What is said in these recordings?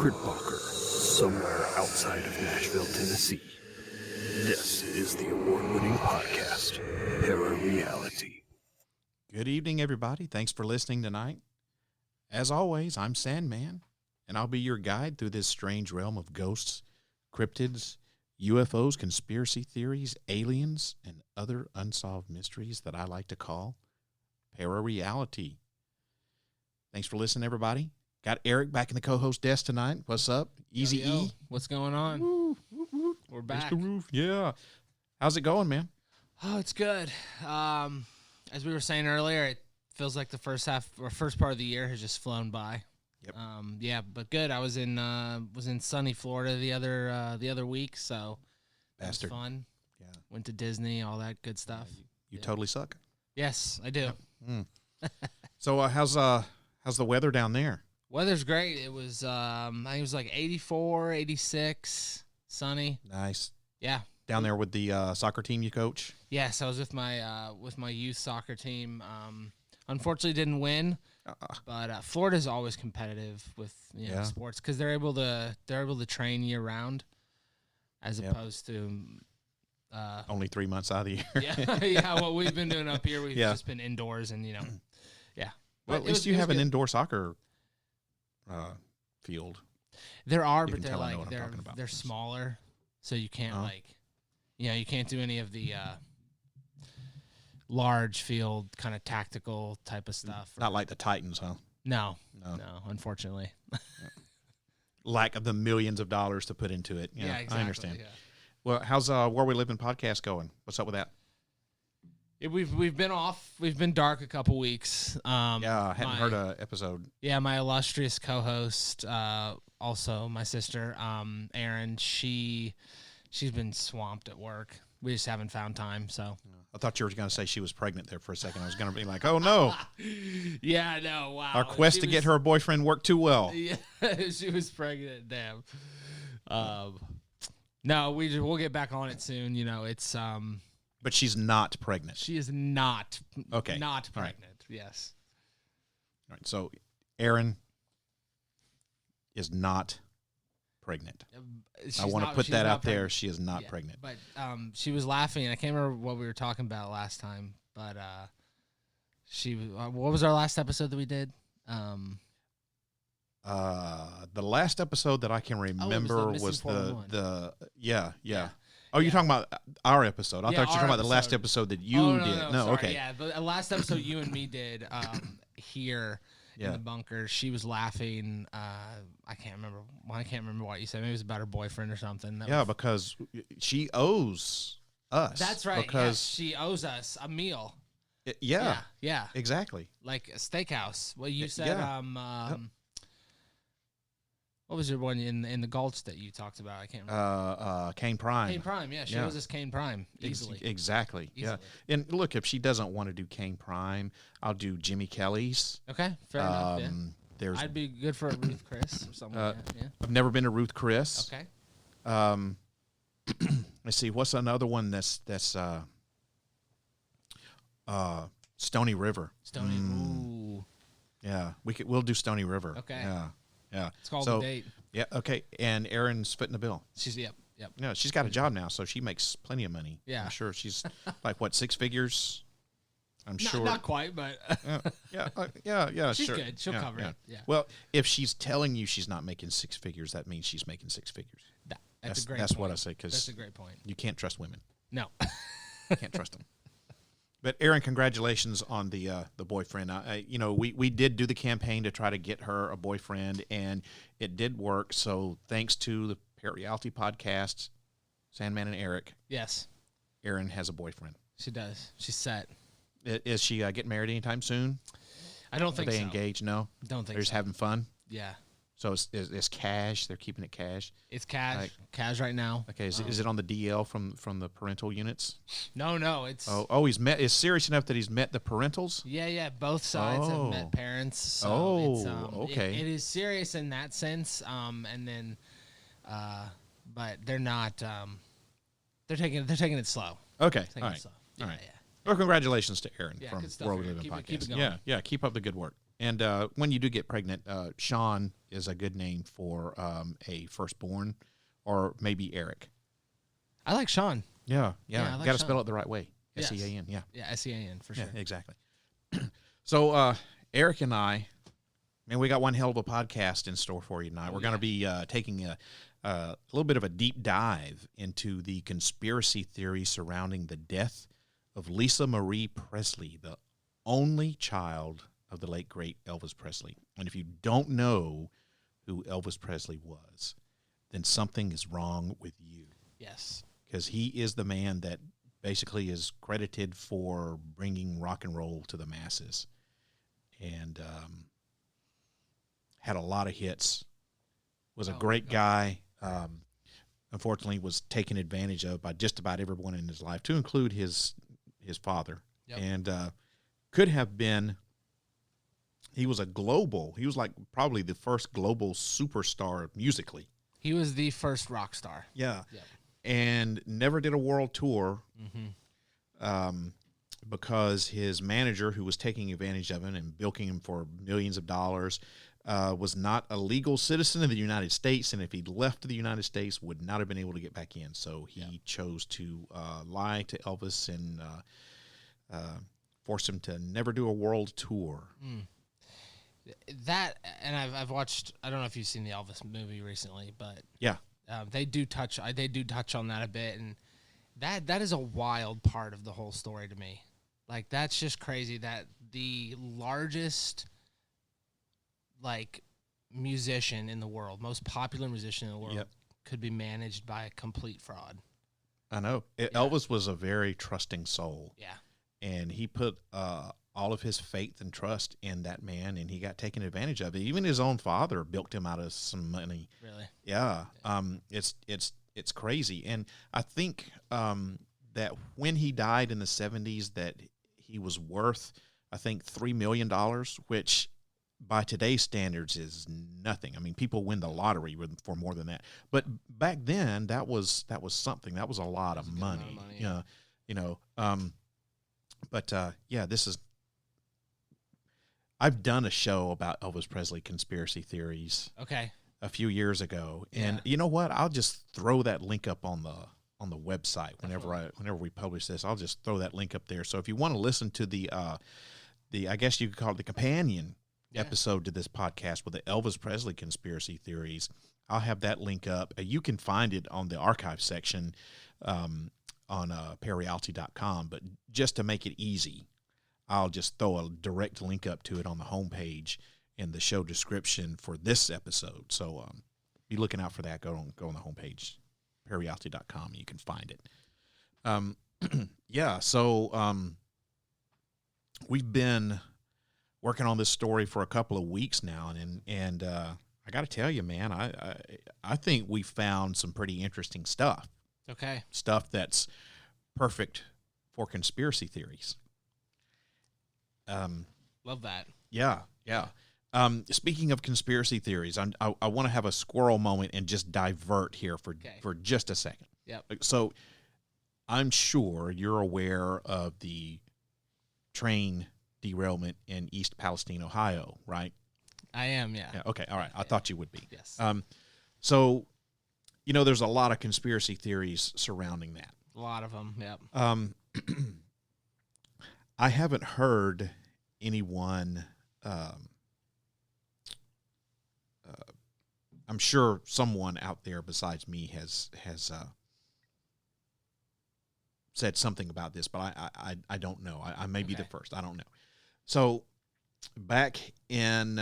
Kritbacher, somewhere outside of Nashville, Tennessee. This is the award-winning podcast, ParaReality. Good evening, everybody. Thanks for listening tonight. As always, I'm Sandman, and I'll be your guide through this strange realm of ghosts, cryptids, UFOs, conspiracy theories, aliens, and other unsolved mysteries that I like to call ParaReality. Thanks for listening, everybody. Got Eric back in the co-host desk tonight. What's up? Easy E. What's going on? Woo, woo, woo. We're back. Mr. Roof. Yeah. How's it going, man? Oh, it's good. As we were saying earlier, it feels like the first part of the year has just flown by. Yep. Yeah, but good. I was in sunny Florida the other week, so Bastard. it was fun. Yeah. Went to Disney, all that good stuff. You totally suck. Yes, I do. Mm. So how's the weather down there? Weather's great. It was I think it was like 84, 86, sunny. Nice. Yeah. Down there with the soccer team you coach? Yes, I was with my youth soccer team. Unfortunately, didn't win, but Florida's always competitive with sports because they're able to train year round, as opposed to only 3 months out of the year. yeah. What we've been doing up here, we've just been indoors and yeah. Well, at least you have an indoor soccer field. There are, You but can they're tell I know what I'm talking about. they're smaller, so you can't you can't do any of the large field kind of tactical type of stuff. Not like the Titans, huh? No, unfortunately. Lack of the millions of dollars to put into it. Yeah, exactly. I understand. Yeah. Well, how's Where We Live in podcast going? What's up with that? We've been off. We've been dark a couple weeks. I hadn't heard an episode. Yeah, my illustrious co-host, also my sister, Erin. She's been swamped at work. We just haven't found time. So I thought you were going to say she was pregnant there for a second. I was going to be like, oh no. Yeah, no, wow. Our quest to get her a boyfriend worked too well. Yeah, she was pregnant. Damn. No, we'll get back on it soon. It's But she's not pregnant. She is not. Okay. Not pregnant. Right. Yes. All right. So Erin is not pregnant. I want to put that out there. She is not pregnant. But she was laughing. I can't remember what we were talking about last time. But she was. What was our last episode that we did? The last episode that I can remember was the yeah. Oh, you're talking about our episode. I thought you were talking about the last episode that you did. No, sorry. okay. Yeah, the last episode you and me did here in the bunker. She was laughing. I can't remember what you said. Maybe it was about her boyfriend or something. Because she owes us. That's right. Because she owes us a meal. Yeah. Exactly. Like a steakhouse. Well, you said what was your one in the Gulch that you talked about? I can't remember. Cane Prime. Cane Prime, yeah. She owes us Cane Prime easily. Exactly. Easily. Yeah. And look, if she doesn't want to do Cane Prime, I'll do Jimmy Kelly's. Okay, fair enough. Yeah. I'd be good for a Ruth Chris or something like that. Yeah. I've never been to Ruth Chris. Okay. Let's see. What's another one that's Stony River. Stony. Ooh. Yeah, we'll do Stony River. Okay. Yeah. It's called a date. Yeah. Okay. And Erin's footing the bill. Yep. Yeah, she's got a job now, so she makes plenty of money. Yeah. I'm sure she's like what, 6 figures. I'm sure. Not quite, but yeah. she's sure. good. She'll cover it. Yeah. Well, if she's telling you she's not making 6 figures, that means she's making 6 figures. That's a great. That's point. what I say, because that's a great point. You can't trust women. No. Can't trust them. But Erin, congratulations on the boyfriend. We did do the campaign to try to get her a boyfriend, and it did work. So thanks to the ParaReality podcast, Sandman and Eric. Yes. Erin has a boyfriend. She does. She's set. Is she getting married anytime soon? I don't think so. Are they engaged? No. Don't think so. They're just having fun. Yeah. So it's cash. They're keeping it cash. It's cash. Cash right now. Okay. Is it on the DL from the parental units? No. It's is serious enough that he's met the parentals? Yeah. Both sides have met parents. So okay. It is serious in that sense. And then, but they're not. They're taking it slow. Okay. Taking it slow. All right. Well, congratulations to Erin from good stuff, Where We Erin. Live in podcast. Keep it going. Yeah. Keep up the good work. And when you do get pregnant, Sean is a good name for a firstborn, or maybe Eric. I like Sean. Yeah. I like Got to Sean. spell it the right way. Yes. S-E-A-N, yeah. Yeah, S-E-A-N, for sure. Yeah, exactly. So Eric and I, man, we got one hell of a podcast in store for you tonight. We're going to be taking a little bit of a deep dive into the conspiracy theory surrounding the death of Lisa Marie Presley, the only child of the late, great Elvis Presley. And if you don't know who Elvis Presley was, then something is wrong with you. Yes. Because he is the man that basically is credited for bringing rock and roll to the masses. And had a lot of hits, was a great guy. Unfortunately, was taken advantage of by just about everyone in his life, to include his father. Yep. And could have been, he was like probably the first global superstar musically. He was the first rock star. Yeah. Yep. And never did a world tour because his manager, who was taking advantage of him and bilking him for millions of dollars, was not a legal citizen of the United States, and if he'd left the United States, would not have been able to get back in. So he chose to lie to Elvis and force him to never do a world tour. That, and I've watched, I don't know if you've seen the Elvis movie recently, but yeah, they do touch on that a bit, and that is a wild part of the whole story to me. Like, that's just crazy that the largest musician in the world, most popular musician in the world, could be managed by a complete fraud. I know. Elvis was a very trusting soul. Yeah. And he put all of his faith and trust in that man, and he got taken advantage of. Even his own father bilked him out of some money. Really? Yeah. It's crazy. And I think that when he died in the 70s, that he was worth, I think, $3 million, which by today's standards is nothing. I mean, people win the lottery for more than that. But back then, that was something. That was a lot of money. Yeah. This is, I've done a show about Elvis Presley conspiracy theories. Okay. A few years ago, and you know what? I'll just throw that link up on the website whenever we publish this. I'll just throw that link up there. So if you want to listen to the I guess you could call it the companion episode to this podcast with the Elvis Presley conspiracy theories, I'll have that link up. You can find it on the archive section on ParaReality.com. But just to make it easy, I'll just throw a direct link up to it on the homepage in the show description for this episode. So be looking out for that. Go on the homepage, ParaReality.com, and you can find it. So we've been working on this story for a couple of weeks now, and I got to tell you, man, I think we found some pretty interesting stuff. Okay. Stuff that's perfect for conspiracy theories. Love that. Yeah. Speaking of conspiracy theories, I want to have a squirrel moment and just divert here for just a second. Yep. So I'm sure you're aware of the train derailment in East Palestine, Ohio, right? I am, yeah. Okay, all right. I thought you would be. Yes. So, there's a lot of conspiracy theories surrounding that. A lot of them, yep. I haven't heard anyone... I'm sure someone out there besides me has said something about this, but I don't know. I may be the first. I don't know. So back in,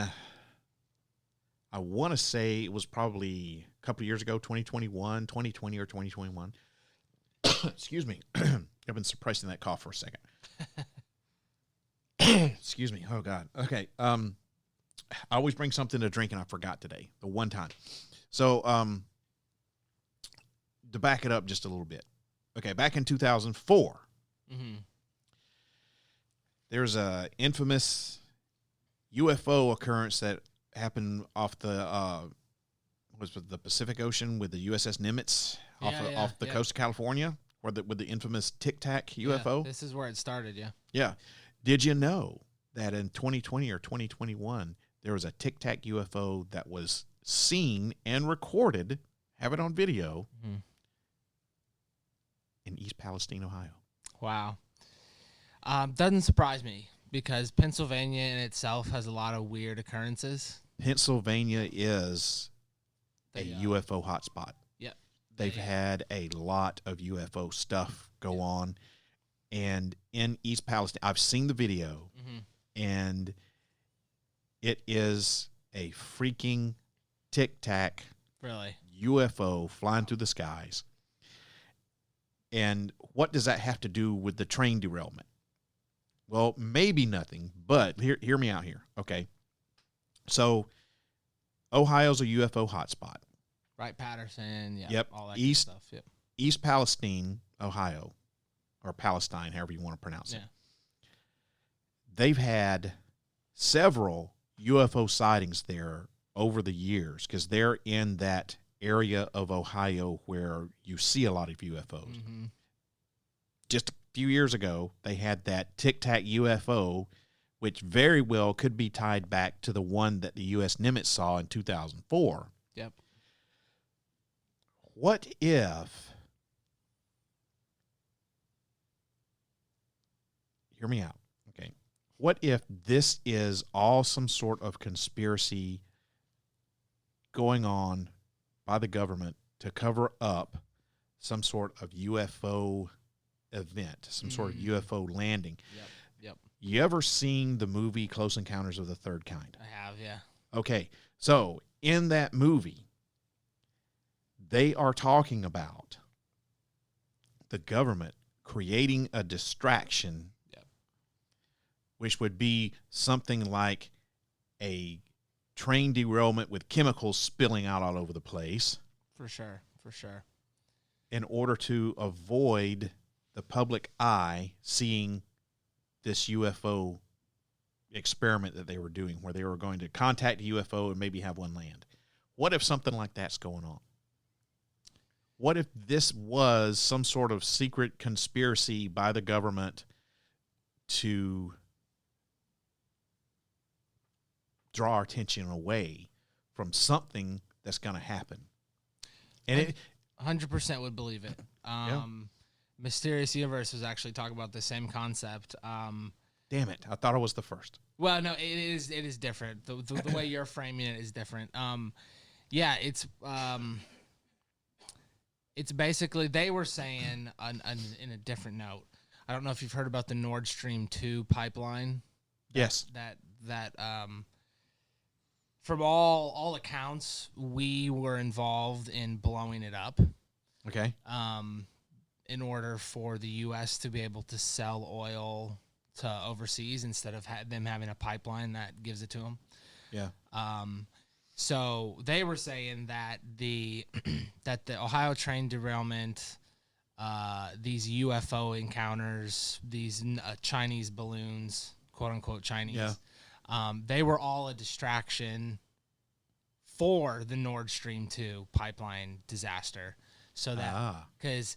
I want to say it was probably a couple of years ago, 2020 or 2021. Excuse me. I've been suppressing that cough for a second. Excuse me. Oh, God. Okay. I always bring something to drink, and I forgot today, the one time. So to back it up just a little bit. Okay, back in 2004, there's a infamous UFO occurrence that happened off the Pacific Ocean with the USS Nimitz off the coast of California, with the infamous Tic Tac UFO. This is where it started, yeah. Yeah. Did you know that in 2020 or 2021, there was a Tic Tac UFO that was seen and recorded, have it on video, in East Palestine, Ohio. Wow. Doesn't surprise me because Pennsylvania in itself has a lot of weird occurrences. Pennsylvania is a UFO hotspot. Yep. They've had a lot of UFO stuff go on. And in East Palestine, I've seen the video, and it is a freaking Tic Tac UFO flying through the skies. And what does that have to do with the train derailment? Well, maybe nothing, but hear me out here, okay? So, Ohio's a UFO hotspot. Right, Patterson, Yep. All that kind of stuff. Yep. East Palestine, Ohio, or Palestine, however you want to pronounce it. They've had several UFO sightings there over the years because they're in that area of Ohio where you see a lot of UFOs. Just a few years ago, they had that Tic Tac UFO, which very well could be tied back to the one that the U.S. Nimitz saw in 2004. Yep. What if, hear me out, okay? What if this is all some sort of conspiracy going on by the government to cover up some sort of UFO event, some sort of UFO landing? Yep. You ever seen the movie Close Encounters of the Third Kind? I have, yeah. Okay, so in that movie, they are talking about the government creating a distraction, which would be something like a train derailment with chemicals spilling out all over the place. For sure. In order to avoid the public eye seeing this UFO experiment that they were doing, where they were going to contact a UFO and maybe have one land. What if something like that's going on? What if this was some sort of secret conspiracy by the government to draw our attention away from something that's going to happen? And it 100% would believe it. Mysterious Universe was actually talking about the same concept. Damn it! I thought it was the first. Well, no, it is different. The way you're framing it is different. It's basically, they were saying in a different note. I don't know if you've heard about the Nord Stream 2 pipeline. Yes. That from all accounts, we were involved in blowing it up. Okay. In order for the U.S. to be able to sell oil to overseas instead of them having a pipeline that gives it to them. Yeah. So they were saying that the Ohio train derailment, these UFO encounters, these Chinese balloons, quote unquote Chinese, they were all a distraction for the Nord Stream 2 pipeline disaster. So that because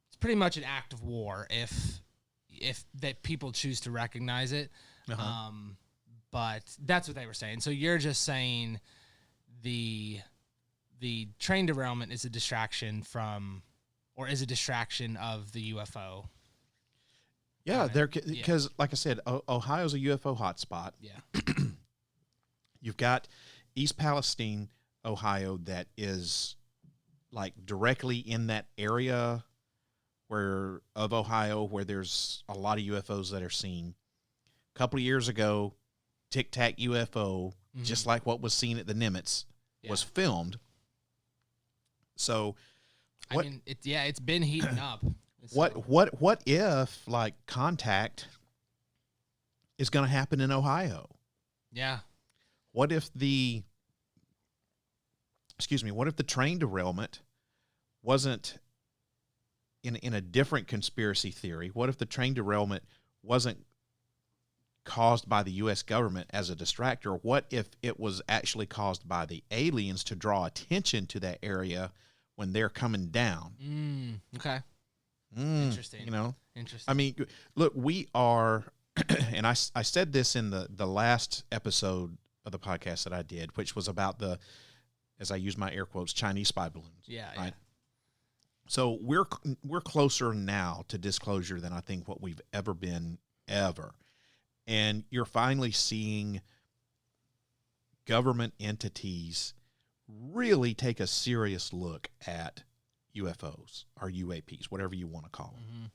it's pretty much an act of war if that people choose to recognize it. But that's what they were saying. So you're just saying the train derailment is a distraction from, or is a distraction of the UFO. Yeah, because like I said, Ohio's a UFO hotspot. Yeah. You've got East Palestine, Ohio, that is like directly in that area of Ohio where there's a lot of UFOs that are seen. A couple of years ago, Tic Tac UFO, just like what was seen at the Nimitz, was filmed. So, it's been heating up. What if like contact is going to happen in Ohio? Yeah. What if the train derailment wasn't in a different conspiracy theory? What if the train derailment wasn't caused by the U.S. government as a distractor? What if it was actually caused by the aliens to draw attention to that area when they're coming down? Okay. Interesting. You know? Interesting. I mean, look, we are and I said this in the last episode of the podcast that I did, which was about the, as I use my air quotes, Chinese spy balloons. Yeah. Right. So we're closer now to disclosure than I think what we've ever been ever. And you're finally seeing government entities really take a serious look at UFOs or UAPs, whatever you want to call them.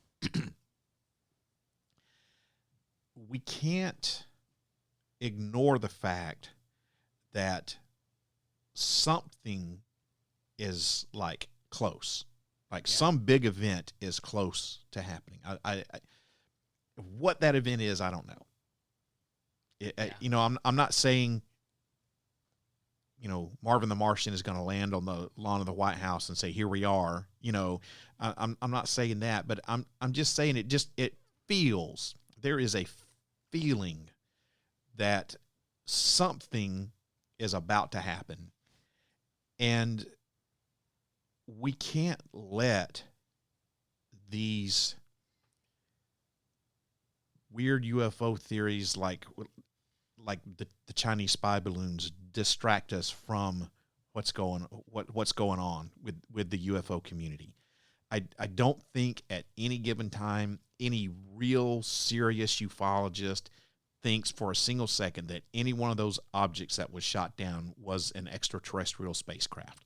We can't ignore the fact that something is like close. Like some big event is close to happening. I what that event is, I don't know. I'm not saying, Marvin the Martian is going to land on the lawn of the White House and say, "Here we are." I'm not saying that, but I'm just saying it feels, there is a feeling that something is about to happen, and we can't let these weird UFO theories like the Chinese spy balloons distract us from what's going on with the UFO community. I don't think at any given time any real serious ufologist thinks for a single second that any one of those objects that was shot down was an extraterrestrial spacecraft.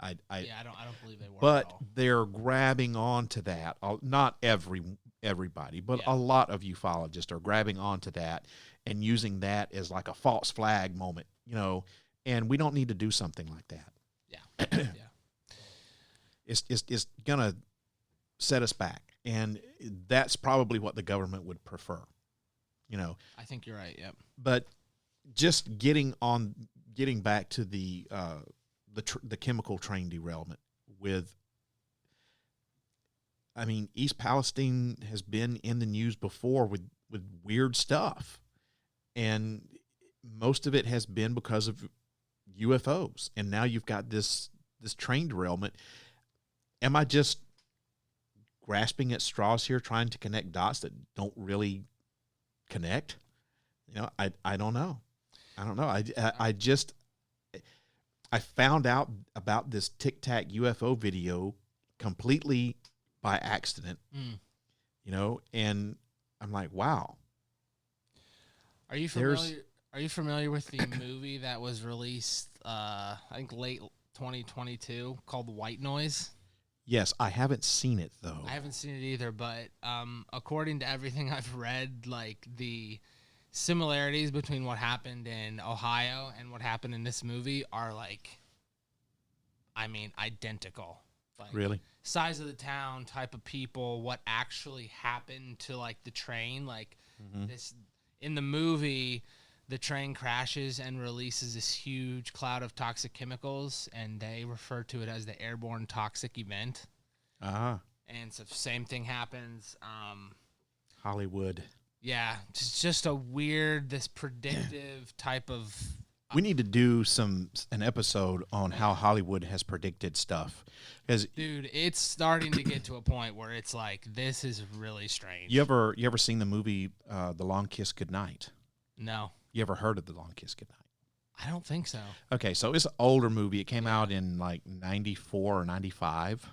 I don't believe they were. But at all. They're grabbing onto that. Not everybody, but a lot of ufologists are grabbing onto that and using that as like a false flag moment, and we don't need to do something like that. Yeah. It's gonna set us back, and that's probably what the government would prefer. I think you're right. Yep. But just getting back to the chemical train derailment East Palestine has been in the news before with weird stuff, and most of it has been because of UFOs, and now you've got this train derailment. Am I just grasping at straws here, trying to connect dots that don't really connect? I don't know. I found out about this Tic Tac UFO video completely by accident, and I'm like, wow. Are you familiar with the movie that was released, I think late 2022, called White Noise? Yes, I haven't seen it though. I haven't seen it either, but according to everything I've read, like the similarities between what happened in Ohio and what happened in this movie are identical. Really? Size of the town, type of people, what actually happened to the train, this in the movie, the train crashes and releases this huge cloud of toxic chemicals, and they refer to it as the airborne toxic event. And so same thing happens. Hollywood. Yeah, just a weird, this predictive type of. We need to do an episode on how Hollywood has predicted stuff. Dude, it's starting to get to a point where it's like, this is really strange. You ever seen the movie The Long Kiss Goodnight? No. You ever heard of The Long Kiss Goodnight? I don't think so. Okay, so it's an older movie. It came out in 94 or 95.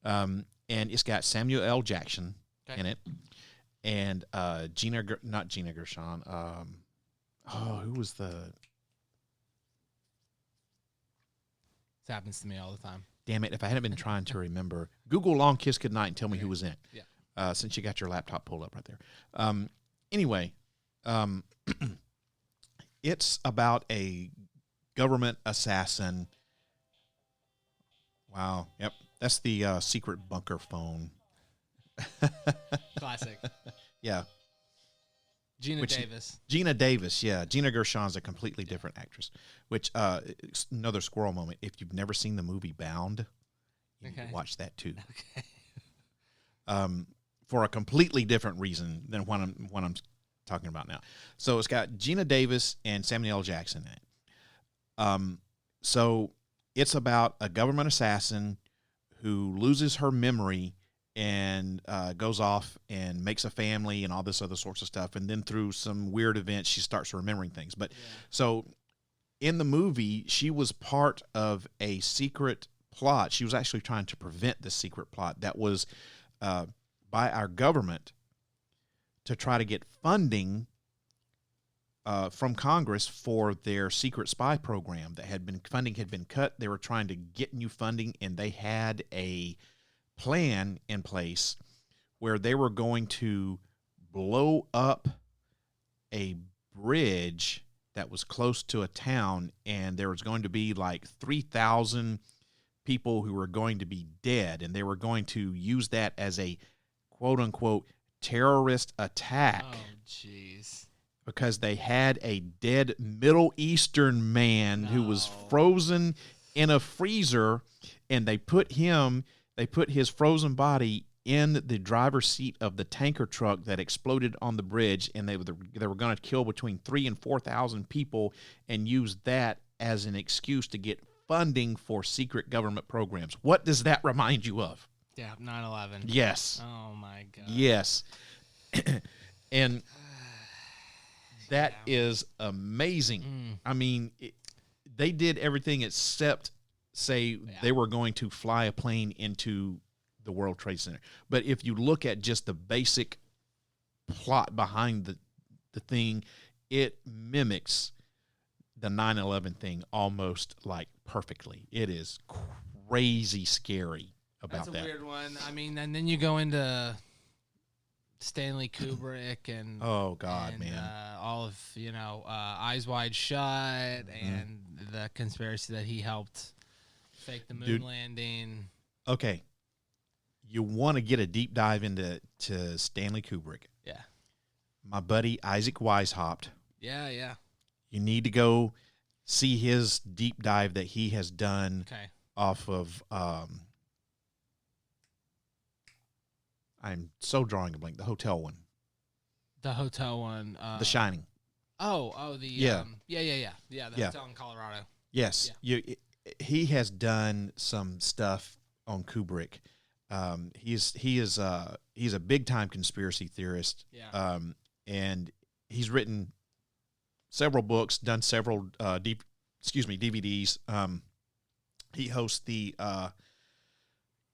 And it's got Samuel L. Jackson in it. And not Gina Gershon. Who was the... This happens to me all the time. Damn it, if I hadn't been trying to remember. Google Long Kiss Goodnight and tell me who was in it. Yeah. Since you got your laptop pulled up right there. Anyway, it's about a government assassin. Wow. Yep. That's the secret bunker phone. Classic. Yeah. Gina Davis. Gina Davis, yeah. Gina Gershon's a completely different actress, which, another squirrel moment. If you've never seen the movie Bound, you need to watch that too. Okay. For a completely different reason than what I'm talking about now. So it's got Gina Davis and Samuel L. Jackson in it. So it's about a government assassin who loses her memory and goes off and makes a family and all this other sorts of stuff. And then through some weird events, she starts remembering things. But so in the movie, she was part of a secret plot. She was actually trying to prevent this secret plot that was by our government to try to get funding from Congress for their secret spy program that funding had been cut. They were trying to get new funding, and they had a plan in place where they were going to blow up a bridge that was close to a town, and there was going to be like 3,000 people who were going to be dead, and they were going to use that as a quote-unquote terrorist attack. Oh, jeez. Because they had a dead Middle Eastern man who was frozen in a freezer, and they put his frozen body in the driver's seat of the tanker truck that exploded on the bridge, and they were going to kill between 3,000 and 4,000 people and use that as an excuse to get funding for secret government programs. What does that remind you of? Yeah, 9/11. Yes. Oh, my God. Yes. And that is amazing. I mean, they did everything except say they were going to fly a plane into the World Trade Center. But if you look at just the basic plot behind the thing, it mimics the 9/11 thing almost like perfectly. It is crazy scary about that. That's a weird one. I mean, and then you go into Stanley Kubrick and oh God, man, all of Eyes Wide Shut and the conspiracy that he helped fake the moon landing. Okay, you want to get a deep dive into Stanley Kubrick? Yeah, my buddy Isaac Weishaupt. Yeah. You need to go see his deep dive that he has done off of. I'm so drawing a blank. The hotel one. The hotel one. The Shining. The hotel in Colorado. Yes, he has done some stuff on Kubrick. He's a big time conspiracy theorist. Yeah. And he's written several books, done several DVDs. He hosts the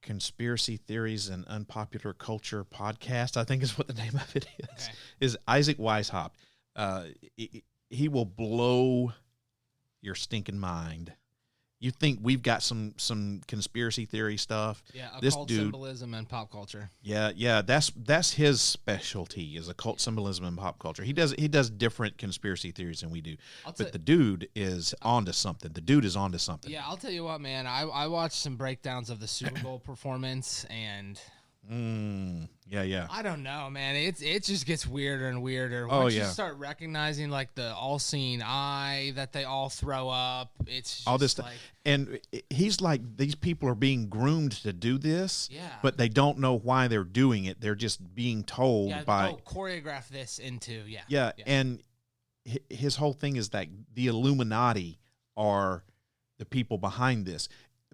Conspiracy Theories and Unpopular Culture podcast, I think is what the name of it is. Okay. Is Isaac Weishaupt. He will blow your stinking mind. You think we've got some conspiracy theory stuff? Yeah, this occult dude, symbolism and pop culture. Yeah, that's his specialty, is occult symbolism and pop culture. He does different conspiracy theories than we do. But the dude is onto something. Yeah, I'll tell you what, man. I watched some breakdowns of the Super Bowl performance, and yeah. I don't know, man. It just gets weirder and weirder. Once you start recognizing like the all-seeing eye that they all throw up, it's just all this stuff. And he's like, these people are being groomed to do this, but they don't know why they're doing it. They're just being told choreograph this into Yeah. And his whole thing is that the Illuminati are the people behind this.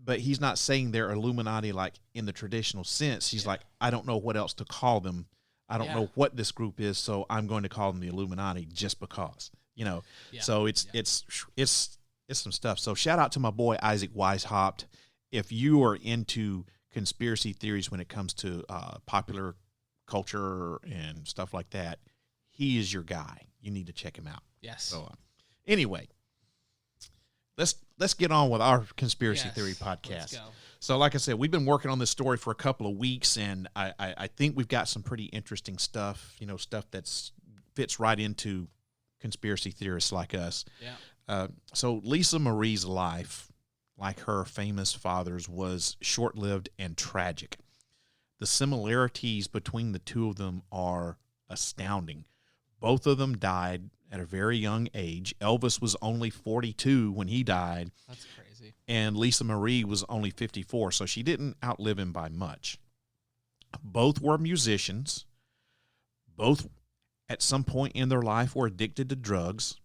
But he's not saying they're Illuminati like in the traditional sense. He's like, I don't know what else to call them. I don't know what this group is, so I'm going to call them the Illuminati just because, So it's some stuff. So shout out to my boy Isaac Weishaupt. If you are into conspiracy theories when it comes to popular culture and stuff like that, he is your guy. You need to check him out. Yes. So anyway. Let's get on with our conspiracy theory podcast. Let's go. So like I said, we've been working on this story for a couple of weeks, and I think we've got some pretty interesting stuff, stuff that fits right into conspiracy theorists like us. Yeah. So Lisa Marie's life, like her famous father's, was short-lived and tragic. The similarities between the two of them are astounding. Both of them died at a very young age. Elvis was only 42 when he died. That's crazy. And Lisa Marie was only 54, so she didn't outlive him by much. Both were musicians. Both, at some point in their life, were addicted to drugs.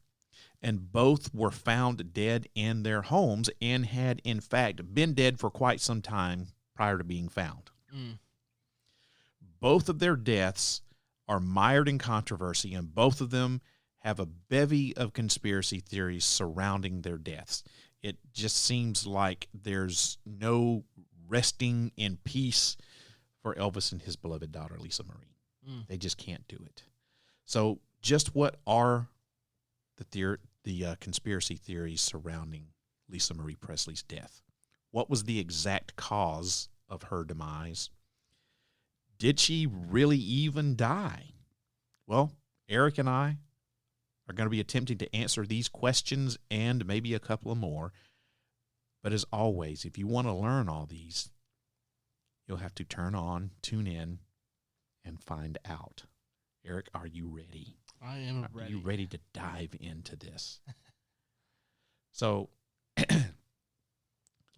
And both were found dead in their homes and had, in fact, been dead for quite some time prior to being found. both of their deaths are mired in controversy, and both of them have a bevy of conspiracy theories surrounding their deaths. It just seems like there's no resting in peace for Elvis and his beloved daughter, Lisa Marie. They just can't do it. So just what are the conspiracy theories surrounding Lisa Marie Presley's death? What was the exact cause of her demise? Did she really even die? Well, Eric and I are going to be attempting to answer these questions and maybe a couple of more. But as always, if you want to learn all these, you'll have to tune in, and find out. Eric, are you ready? I am ready. Are you ready to dive into this? So,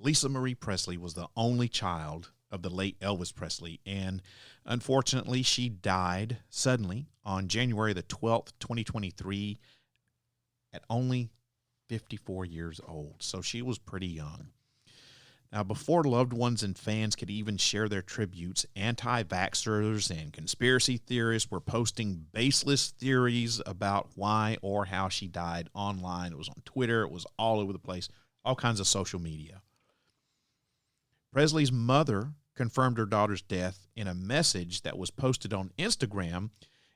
Lisa Marie Presley was the only child of the late Elvis Presley, and unfortunately, she died suddenly on January the 12th, 2023, at only 54 years old. So she was pretty young. Now, before loved ones and fans could even share their tributes, anti-vaxxers and conspiracy theorists were posting baseless theories about why or how she died online. It was on Twitter. It was all over the place, all kinds of social media. Presley's mother confirmed her daughter's death in a message that was posted on Instagram,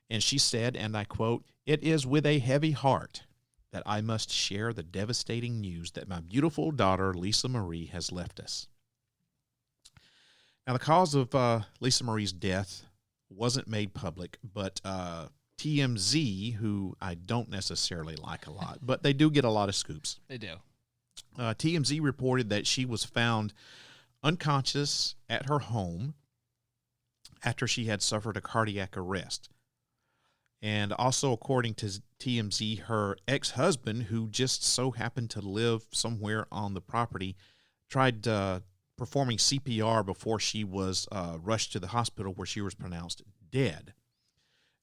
and she said, and I quote, "It is with a heavy heart that I must share the devastating news that my beautiful daughter, Lisa Marie, has left us." Now, the cause of Lisa Marie's death wasn't made public, but TMZ, who I don't necessarily like a lot, but they do get a lot of scoops. They do. TMZ reported that she was found unconscious at her home after she had suffered a cardiac arrest. And also, according to TMZ, her ex-husband, who just so happened to live somewhere on the property, tried performing CPR before she was rushed to the hospital, where she was pronounced dead.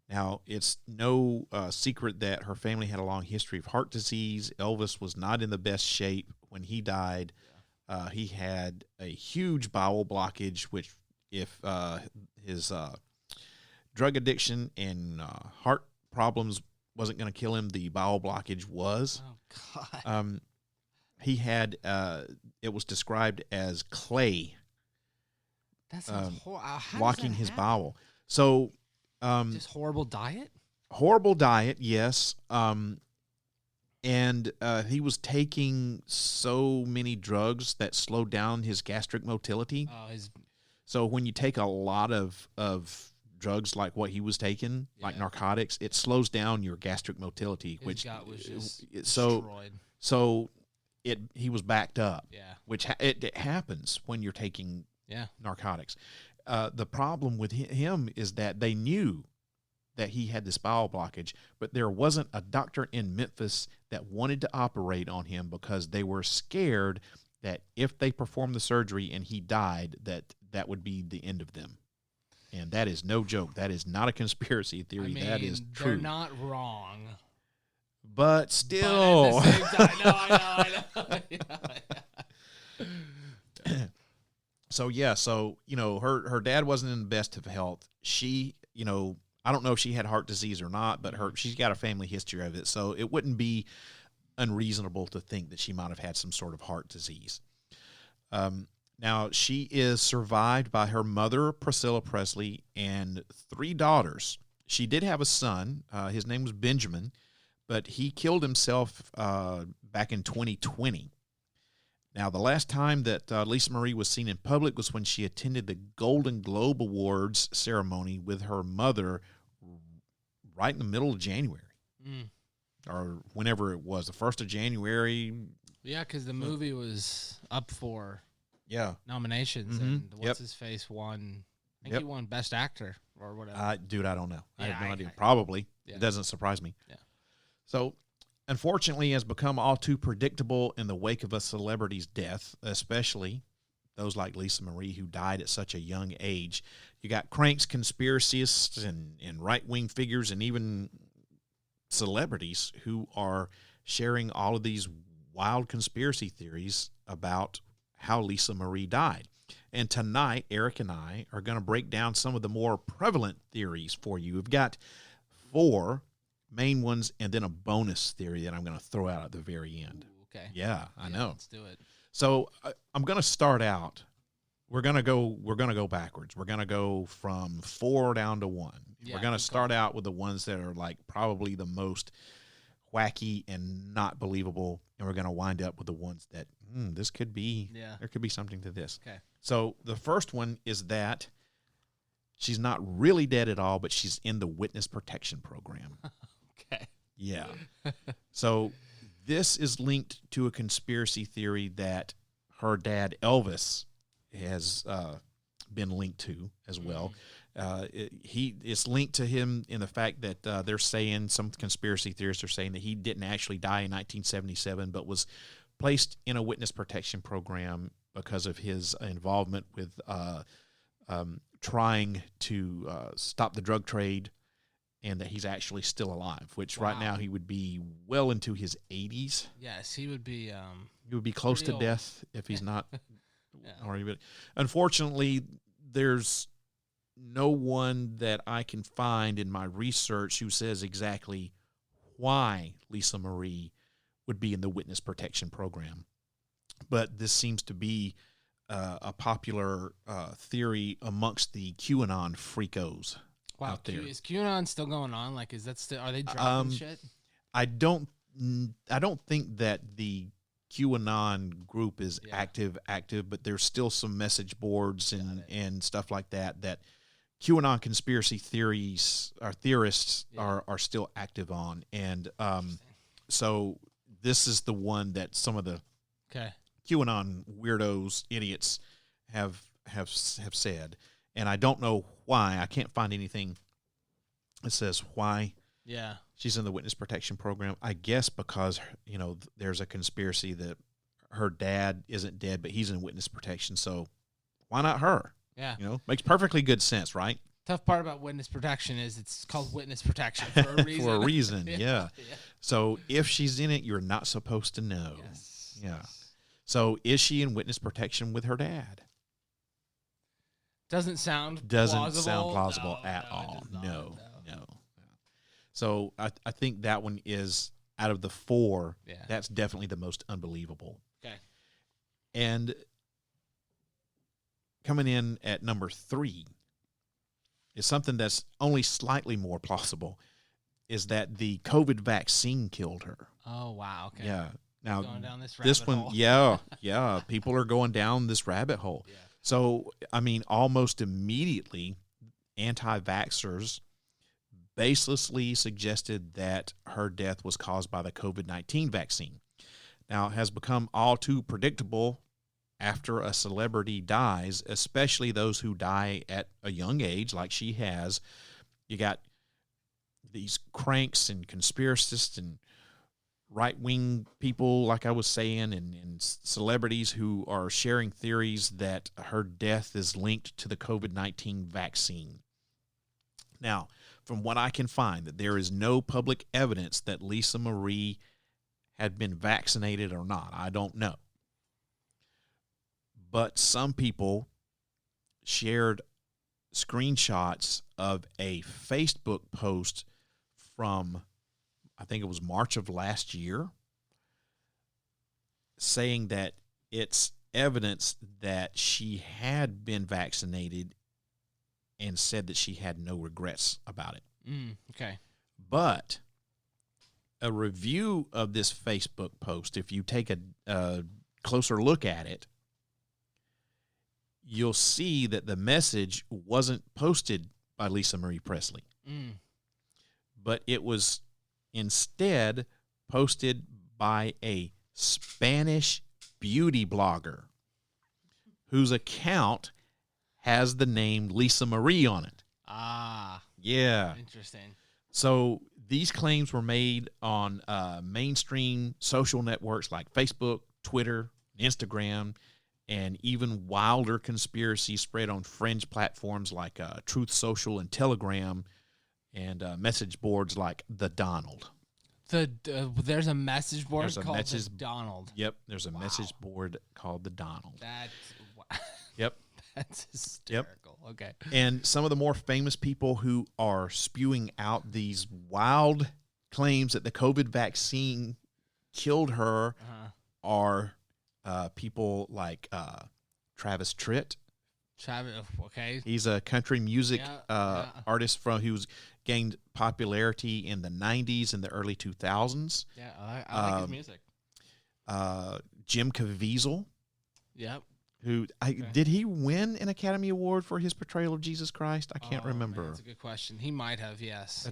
Now, it's no secret that her family had a long history of heart disease. Elvis was not in the best shape when he died. He had a huge bowel blockage, which if his drug addiction and heart problems wasn't going to kill him, the bowel blockage was. Oh, God. He had, it was described as clay. That sounds horrible. Blocking his bowel. So, just horrible diet? Horrible diet, yes. And he was taking so many drugs that slowed down his gastric motility. So when you take a lot of drugs like what he was taking, like narcotics, it slows down your gastric motility. His gut was just destroyed. So he was backed up. Yeah. Which it happens when you're taking narcotics. The problem with him is that they knew that he had this bowel blockage, but there wasn't a doctor in Memphis that wanted to operate on him because they were scared that if they performed the surgery and he died, that would be the end of them. And that is no joke. That is not a conspiracy theory. I mean, that is true. They're not wrong. But still. But at the same time, I know. So, her dad wasn't in the best of health. She, I don't know if she had heart disease or not, but she's got a family history of it. So it wouldn't be unreasonable to think that she might have had some sort of heart disease. Now, she is survived by her mother, Priscilla Presley, and 3 daughters. She did have a son. His name was Benjamin, but he killed himself back in 2020. Now, the last time that Lisa Marie was seen in public was when she attended the Golden Globe Awards ceremony with her mother right in the middle of January. Or whenever it was, the 1st of January. Yeah, because the movie was up for nominations, Mm-hmm. and what's-his-face won. I think he won Best Actor or whatever. Dude, I don't know. I have no idea. I Probably. It doesn't surprise me. Yeah. So, unfortunately, has become all too predictable in the wake of a celebrity's death, especially those like Lisa Marie, who died at such a young age. You got cranks, conspiracists, and right-wing figures, and even celebrities who are sharing all of these wild conspiracy theories about how Lisa Marie died. And tonight, Eric and I are going to break down some of the more prevalent theories for you. We've got 4 main ones and then a bonus theory that I'm going to throw out at the very end. Ooh, okay. Yeah, I know. Let's do it. So I'm going to start out. We're going to go backwards. We're going to go from 4 down to 1. Yeah, we're going to start out with the ones that are like probably the most wacky and not believable, and we're going to wind up with the ones that this could be. Yeah. There could be something to this. Okay. So the first one is that she's not really dead at all, but she's in the witness protection program. Okay. Yeah. So this is linked to a conspiracy theory that her dad, Elvis, has been linked to as well. It's linked to him in the fact that they're saying, some conspiracy theorists are saying that he didn't actually die in 1977, but was placed in a witness protection program because of his involvement with trying to stop the drug trade, and that he's actually still alive, which right now he would be well into his 80s. Yes, he would be. He would be close to old. death if he's not already. But unfortunately, there's no one that I can find in my research who says exactly why Lisa Marie would be in the witness protection program. But this seems to be a popular theory amongst the QAnon freakos out there. Is QAnon still going on? Like, is that still? Are they dropping shit? I don't think that the QAnon group is active, but there's still some message boards and stuff like that QAnon conspiracy theorists are still active on. And so this is the one that some of the QAnon weirdos, idiots have said. And I don't know why. I can't find anything that says why she's in the witness protection program. I guess because, there's a conspiracy that her dad isn't dead, but he's in witness protection. So why not her? Yeah. Makes perfectly good sense, right? Tough part about witness protection is it's called witness protection for a reason. For a reason, yeah. So if she's in it, you're not supposed to know. Yes. Yeah. So is she in witness protection with her dad? Doesn't sound plausible at all. No. So I think that one is, out of the 4, that's definitely the most unbelievable. Okay. And coming in at number 3 is something that's only slightly more plausible, is that the COVID vaccine killed her. Oh, wow. Okay. Yeah. Now, going down this one, hole. yeah, people are going down this rabbit hole. Yeah. So, almost immediately, anti-vaxxers baselessly suggested that her death was caused by the COVID-19 vaccine. Now, it has become all too predictable after a celebrity dies, especially those who die at a young age like she has. You got these cranks and conspiracists and right-wing people, like I was saying, and celebrities who are sharing theories that her death is linked to the COVID-19 vaccine. Now, from what I can find, that there is no public evidence that Lisa Marie had been vaccinated or not. I don't know. But some people shared screenshots of a Facebook post from, I think it was March of last year, saying that it's evidence that she had been vaccinated, and said that she had no regrets about it. Okay. But a review of this Facebook post, if you take a closer look at it, you'll see that the message wasn't posted by Lisa Marie Presley. But it was instead posted by a Spanish beauty blogger whose account has the name Lisa Marie on it. Ah. Yeah. Interesting. So these claims were made on mainstream social networks like Facebook, Twitter, Instagram, and even wilder conspiracies spread on fringe platforms like Truth Social and Telegram, and message boards like The Donald. There's a message board called The Donald. Yep, there's a message board called The Donald. Yep. That's hysterical. Yep. Okay. And some of the more famous people who are spewing out these wild claims that the COVID vaccine killed her are people like Travis Tritt. Okay. He's a country music artist who's gained popularity in the 90s and the early 2000s. Yeah, I like his music. Jim Caviezel. Yep. Did he win an Academy Award for his portrayal of Jesus Christ? I can't remember. Man, that's a good question. He might have, yes.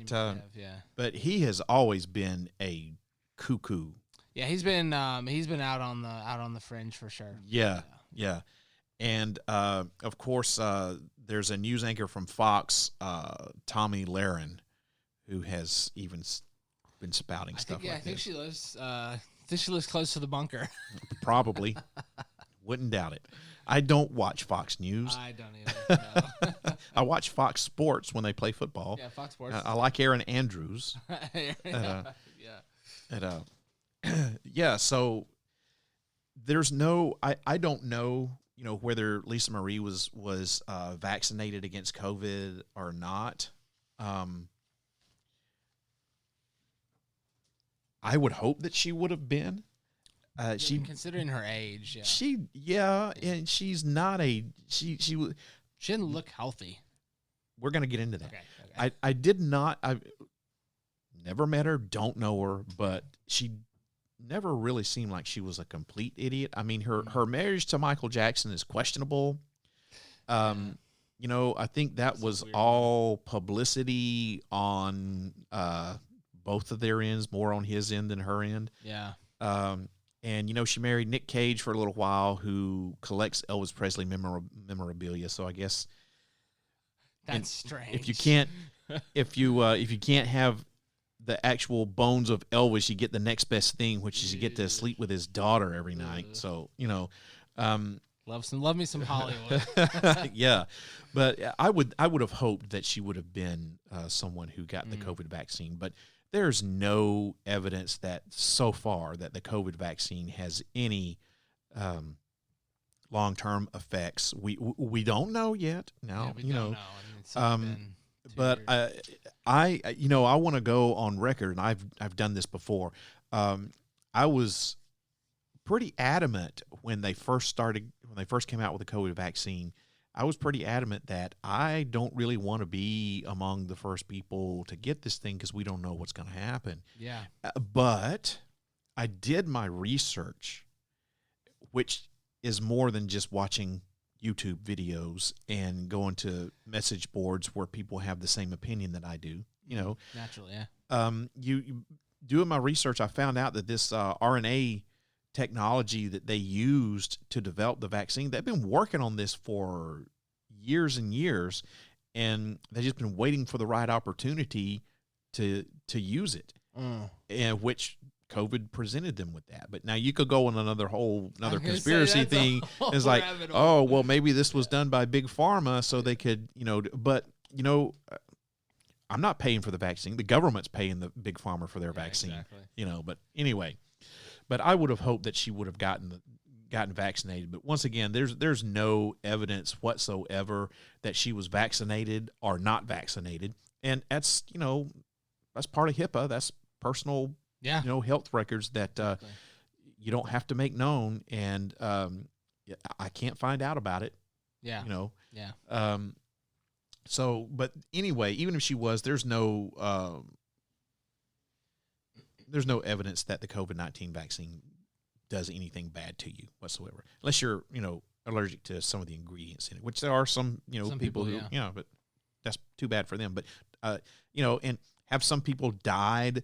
But he has always been a cuckoo. Yeah, he's been out on the fringe for sure. Yeah. And of course, there's a news anchor from Fox, Tommy Lahren, who has even been spouting stuff like this. I think she lives close to the bunker. Probably. Wouldn't doubt it. I don't watch Fox News. I don't either. No. I watch Fox Sports when they play football. Yeah, Fox Sports. I like Aaron Andrews. So there's no. I don't know. Whether Lisa Marie was vaccinated against COVID or not. I would hope that she would have been. Considering her age, and she's not she didn't look healthy. We're gonna get into that. Okay. I did not. I've never met her, don't know her, but she never really seemed like she was a complete idiot. I mean, her marriage to Michael Jackson is questionable. I think that was all publicity on both of their ends, more on his end than her end. Yeah. And, she married Nick Cage for a little while, who collects Elvis Presley memorabilia. So I guess that's strange. If you can't have the actual bones of Elvis, you get the next best thing, which is you get to sleep with his daughter every night. So, love me some Hollywood. Yeah. But I would have hoped that she would have been someone who got the COVID vaccine, but there's no evidence that so far that the COVID vaccine has any long-term effects. We don't know yet. Now, we don't know. But I want to go on record, and I've done this before. I was pretty adamant when they first came out with the COVID vaccine. I was pretty adamant that I don't really want to be among the first people to get this thing because we don't know what's going to happen. Yeah. But I did my research, which is more than just watching YouTube videos and going to message boards where people have the same opinion that I do. Naturally, yeah. You doing my research, I found out that this RNA technology that they used to develop the vaccine, they've been working on this for years and years, and they've just been waiting for the right opportunity to use it, and which COVID presented them with that. But now you could go on another conspiracy thing. It's like, oh, well, maybe this was done by Big Pharma so they could, but I'm not paying for the vaccine. The government's paying the Big Pharma for their vaccine, exactly. But anyway. But I would have hoped that she would have gotten vaccinated. But once again, there's no evidence whatsoever that she was vaccinated or not vaccinated, and that's part of HIPAA. That's personal health records that you don't have to make known, and I can't find out about it. Yeah. Yeah. So, but anyway, even if she was, there's no evidence that the COVID-19 vaccine does anything bad to you whatsoever, unless you're, allergic to some of the ingredients in it, which there are some people who, but that's too bad for them. But, and have some people died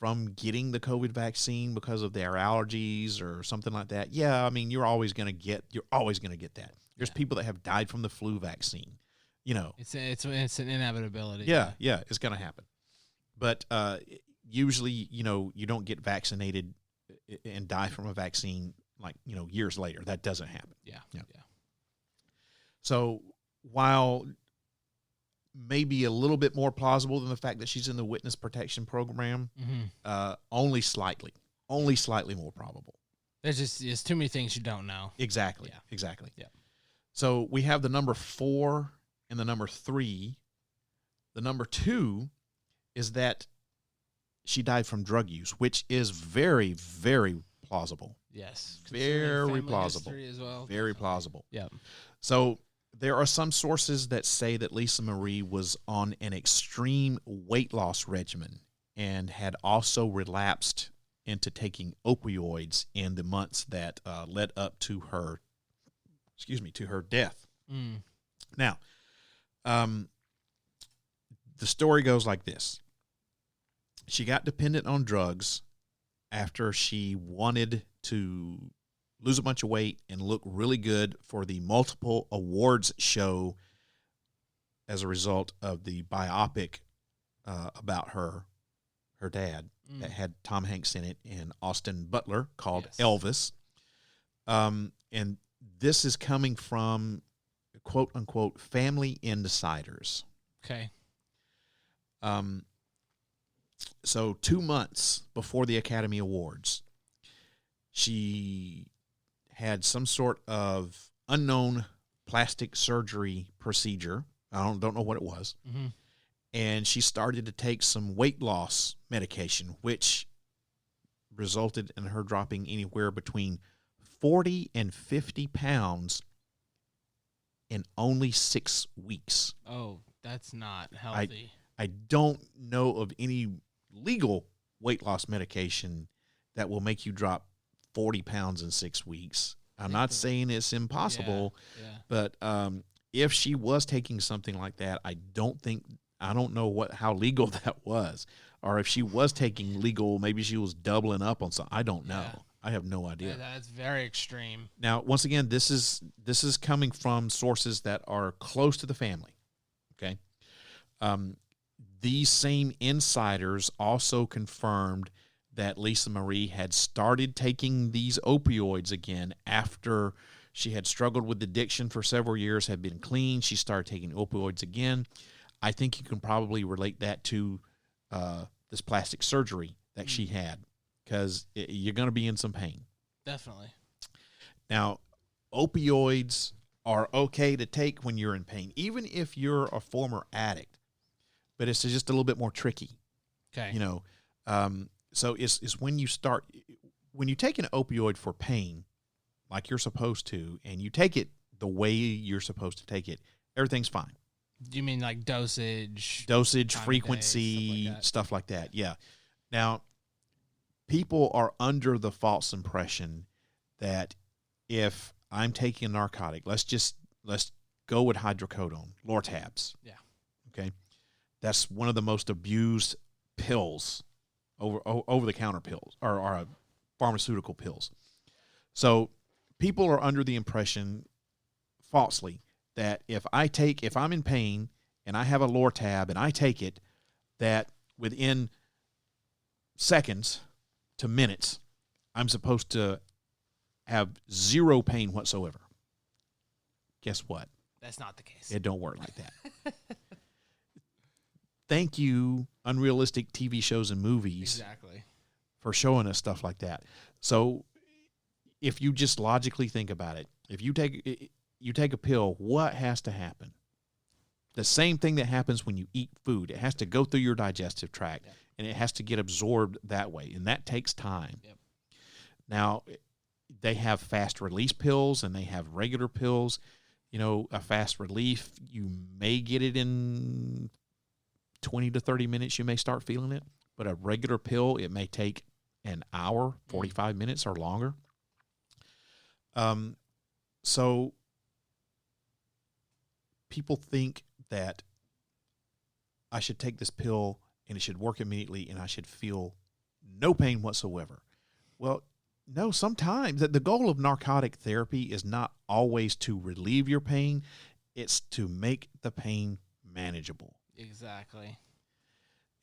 from getting the COVID vaccine because of their allergies or something like that. Yeah. I mean, you're always going to get that. There's people that have died from the flu vaccine, It's an inevitability. Yeah. It's going to happen. But, usually, you don't get vaccinated and die from a vaccine years later. That doesn't happen. Yeah. So while maybe a little bit more plausible than the fact that she's in the witness protection program, only slightly more probable. There's too many things you don't know. Exactly. Yeah. Exactly. Yeah. So we have the number 4 and the number 3. The number 2 is that she died from drug use, which is very, very plausible. Yes. Very plausible. As well. Very plausible. Yeah. So there are some sources that say that Lisa Marie was on an extreme weight loss regimen and had also relapsed into taking opioids in the months that led up to her, to her death. Mm. Now, the story goes like this. She got dependent on drugs after she wanted to lose a bunch of weight and look really good for the multiple awards show as a result of the biopic about her dad that had Tom Hanks in it and Austin Butler called Elvis. And this is coming from quote unquote family insiders. Okay. So 2 months before the Academy Awards, she had some sort of unknown plastic surgery procedure. I don't know what it was. Mm-hmm. And she started to take some weight loss medication, which resulted in her dropping anywhere between 40 and 50 pounds in only 6 weeks. Oh, that's not healthy. I don't know of any legal weight loss medication that will make you drop 40 pounds in 6 weeks. I'm not saying it's impossible, but if she was taking something like that, I don't know how legal that was. Or if she was taking legal, maybe she was doubling up on something. I don't know. Yeah. I have no idea. That's very extreme. Now, once again, this is coming from sources that are close to the family. Okay. These same insiders also confirmed that Lisa Marie had started taking these opioids again after she had struggled with addiction for several years, had been clean. She started taking opioids again. I think you can probably relate that to this plastic surgery that she had, because you're going to be in some pain. Definitely. Now, opioids are okay to take when you're in pain, even if you're a former addict, but it's just a little bit more tricky. Okay. So it's when you take an opioid for pain, like you're supposed to, and you take it the way you're supposed to take it, everything's fine. Do you mean like dosage, frequency, day, stuff like that? Yeah. Now, people are under the false impression that if I'm taking a narcotic, let's go with hydrocodone, Lortabs. Yeah. Okay. That's one of the most abused pills, over-the-counter pills, or pharmaceutical pills. So people are under the impression, falsely, that if I'm in pain and I have a Lortab and I take it, that within seconds to minutes, I'm supposed to have zero pain whatsoever. Guess what? That's not the case. It don't work like that. Thank you, unrealistic TV shows and movies, for showing us stuff like that. So if you just logically think about it, if you take a pill, what has to happen? The same thing that happens when you eat food. It has to go through your digestive tract, and it has to get absorbed that way, and that takes time. Yep. Now, they have fast release pills, and they have regular pills. A fast relief, you may get it in 20 to 30 minutes. You may start feeling it, but a regular pill, it may take an hour, 45 minutes or longer. So people think that I should take this pill and it should work immediately and I should feel no pain whatsoever. Well, no, sometimes the goal of narcotic therapy is not always to relieve your pain. It's to make the pain manageable. Exactly.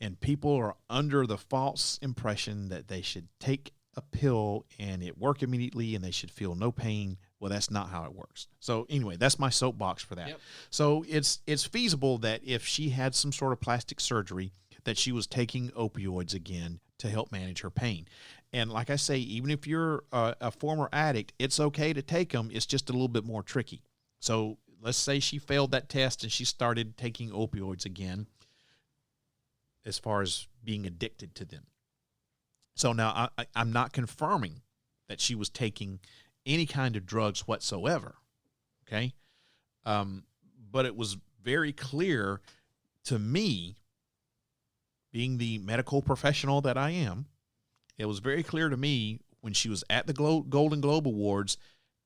And people are under the false impression that they should take a pill and it work immediately and they should feel no pain. Well, that's not how it works. So anyway, that's my soapbox for that. Yep. So it's feasible that if she had some sort of plastic surgery, that she was taking opioids again to help manage her pain. And like I say, even if you're a former addict, it's okay to take them. It's just a little bit more tricky. So let's say she failed that test and she started taking opioids again, as far as being addicted to them. So now I'm not confirming that she was taking any kind of drugs whatsoever, okay? But it was very clear to me, being the medical professional that I am, it was very clear to me when she was at the Golden Globe Awards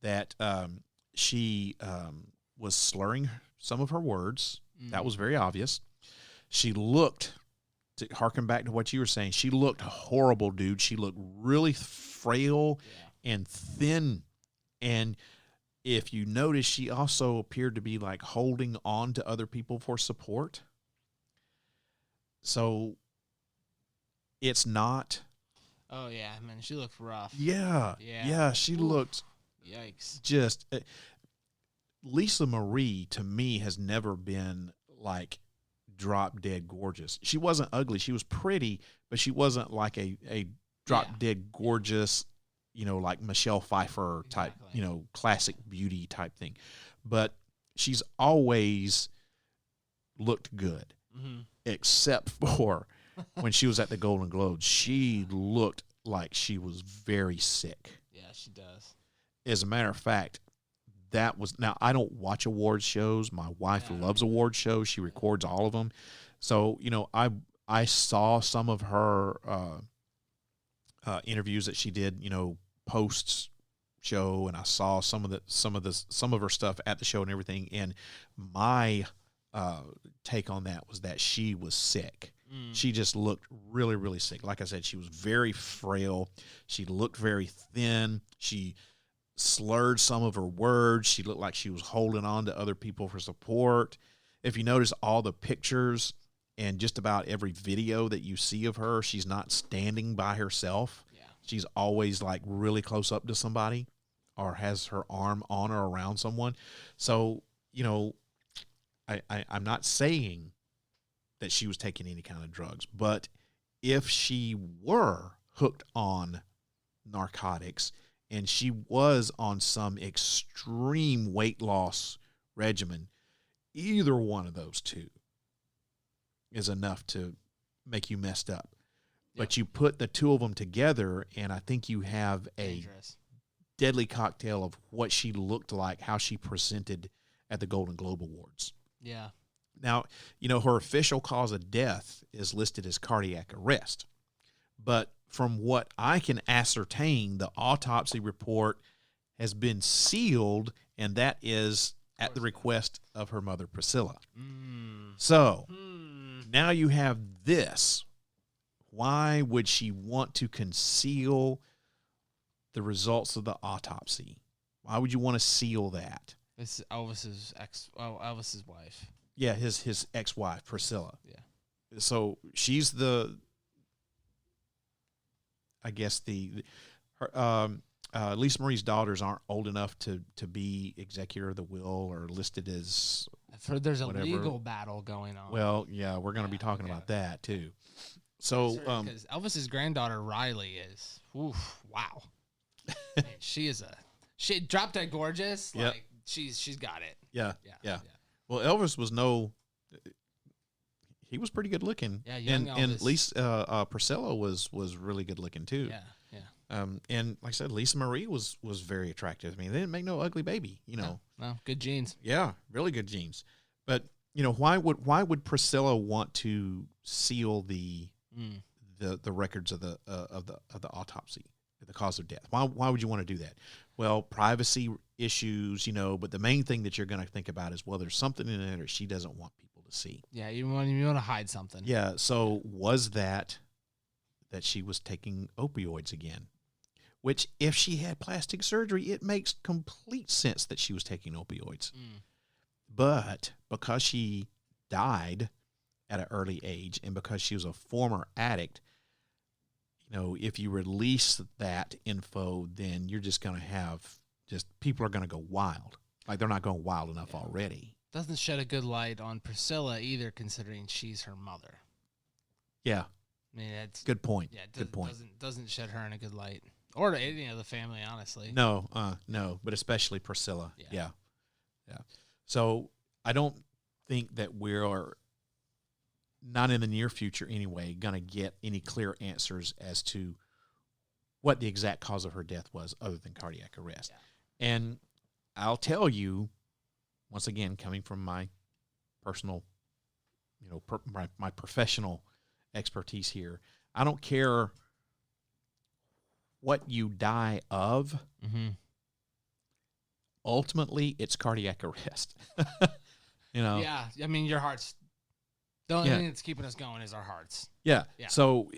that she was slurring some of her words. That was very obvious. She looked, to harken back to what you were saying, she looked horrible, dude. She looked really frail and thin. And if you notice, she also appeared to be like holding on to other people for support. So it's not. Oh, yeah. Man, she looked rough. Yeah. She looked. Yikes. Just. Lisa Marie, to me, has never been like drop dead gorgeous. She wasn't ugly. She was pretty, but she wasn't like a drop dead gorgeous, like Michelle Pfeiffer type, classic beauty type thing. But she's always looked good, except for when she was at the Golden Globes. She looked like she was very sick. Yeah, she does. As a matter of fact, now I don't watch award shows. My wife loves award shows. She records all of them. So, I saw some of her interviews that she did, post show, and I saw some of her stuff at the show and everything. And my take on that was that she was sick. She just looked really, really sick. Like I said, she was very frail. She looked very thin. She slurred some of her words. She looked like she was holding on to other people for support. If you notice all the pictures and just about every video that you see of her, she's not standing by herself. Yeah. She's always like really close up to somebody or has her arm on or around someone. So, I'm not saying that she was taking any kind of drugs, but if she were hooked on narcotics and she was on some extreme weight loss regimen, either one of those two is enough to make you messed up. Yep. But you put the two of them together, and I think you have a deadly cocktail of what she looked like, how she presented at the Golden Globe Awards. Yeah. Now, her official cause of death is listed as cardiac arrest. But from what I can ascertain, the autopsy report has been sealed, and that is at the request of her mother, Priscilla. So now you have this. Why would she want to conceal the results of the autopsy? Why would you want to seal that? It's Elvis's wife. Yeah, his ex-wife, Priscilla. Yeah. So she's Lisa Marie's daughters aren't old enough to be executor of the will or listed as. I've heard there's whatever. A legal battle going on. Well, yeah, we're going to be talking about that too. So, because Elvis's granddaughter Riley is, wow, man, she dropped dead gorgeous. Yep. Like she's got it. Yeah. Well, Elvis was he was pretty good looking. Yeah, young Elvis. And Lisa Priscilla was really good looking too. Yeah. And like I said, Lisa Marie was very attractive. I mean, they didn't make no ugly baby, No, good genes. Yeah, really good genes. But why would Priscilla want to seal the records of the autopsy, the cause of death? Why would you want to do that? Well, privacy issues, but the main thing that you're going to think about is, well, there's something in it or she doesn't want people to see. Yeah, you want to hide something. Yeah, so was that she was taking opioids again? Which, if she had plastic surgery, it makes complete sense that she was taking opioids. But because she died at an early age and because she was a former addict, if you release that info, then you're just going to have people are going to go wild. Like they're not going wild enough already. Doesn't shed a good light on Priscilla either, considering she's her mother. Yeah. I mean, that's good point. Yeah, good point. Doesn't shed her in a good light, or to any of the family, honestly. No, but especially Priscilla. Yeah. Yeah. So I don't think that we're not in the near future anyway going to get any clear answers as to what the exact cause of her death was other than cardiac arrest. Yeah. And I'll tell you, once again, coming from my personal, my professional expertise here, I don't care what you die of. Mm-hmm. Ultimately, it's cardiac arrest. Yeah, I mean, your heart's the only thing that's keeping us going is our hearts. Yeah. So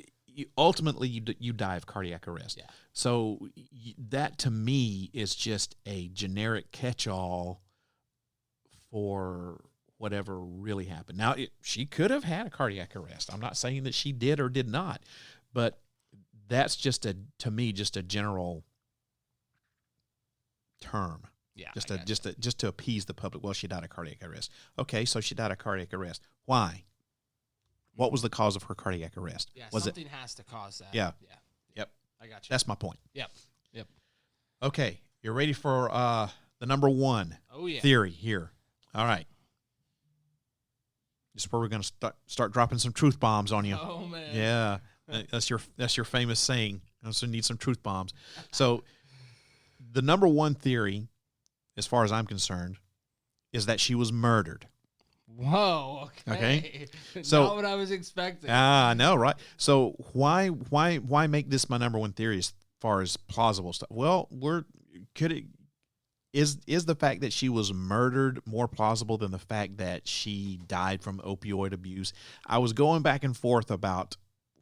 ultimately, you die of cardiac arrest. Yeah. So that to me is just a generic catch-all for whatever really happened. Now, she could have had a cardiac arrest. I'm not saying that she did or did not, but that's just to me just a general term. Yeah, just to appease the public. Well, she died of cardiac arrest. Okay, so she died of cardiac arrest. Why? What was the cause of her cardiac arrest? Yeah, was something has to cause that. Yeah. Yep. I got you. That's my point. Yep. Okay, you're ready for the number one theory here. All right. This is where we're going to start dropping some truth bombs on you. Oh, man. Yeah, that's your famous saying. I also need some truth bombs. So the number one theory, as far as I'm concerned, is that she was murdered. Whoa. Okay. So not what I was expecting. I know, right? So why make this my number one theory as far as plausible stuff? Well, is the fact that she was murdered more plausible than the fact that she died from opioid abuse? I was going back and forth about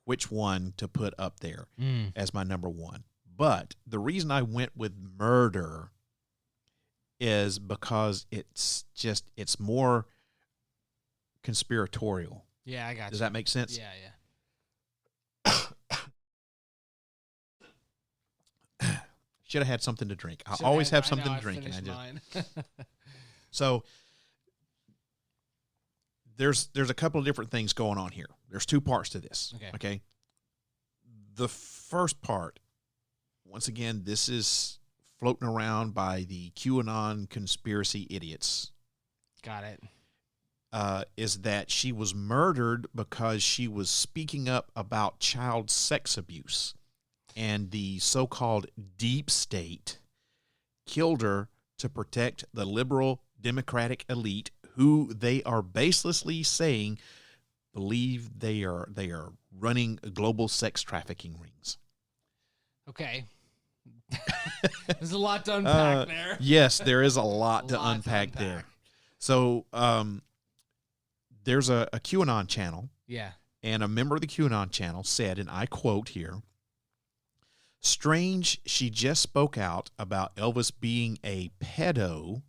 which one to put up there as my number one. But the reason I went with murder is because it's more conspiratorial. Yeah, I got you. Does that make sense? Yeah. Should have had something to drink. I always have something to drink. So there's a couple of different things going on here. There's two parts to this. Okay. The first part, once again, this is floating around by the QAnon conspiracy idiots. Got it. Is that she was murdered because she was speaking up about child sex abuse, and the so-called deep state killed her to protect the liberal Democratic elite, who they are baselessly saying believe they are running global sex trafficking rings. Okay. There's a lot to unpack there. Yes, there is a lot to unpack there. So there's a QAnon channel. Yeah. And a member of the QAnon channel said, and I quote here, "Strange she just spoke out about Elvis being a pedo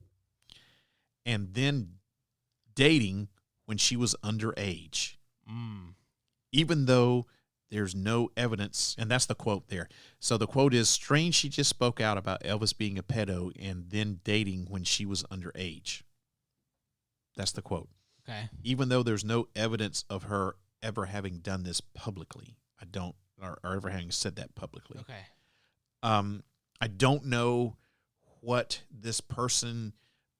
and then dating when she was underage. Even though there's no evidence," and that's the quote there. So the quote is, "Strange she just spoke out about Elvis being a pedo and then dating when she was underage." That's the quote. Okay. Even though there's no evidence of her ever having done this publicly. Or ever having said that publicly. Okay. I don't know what this person,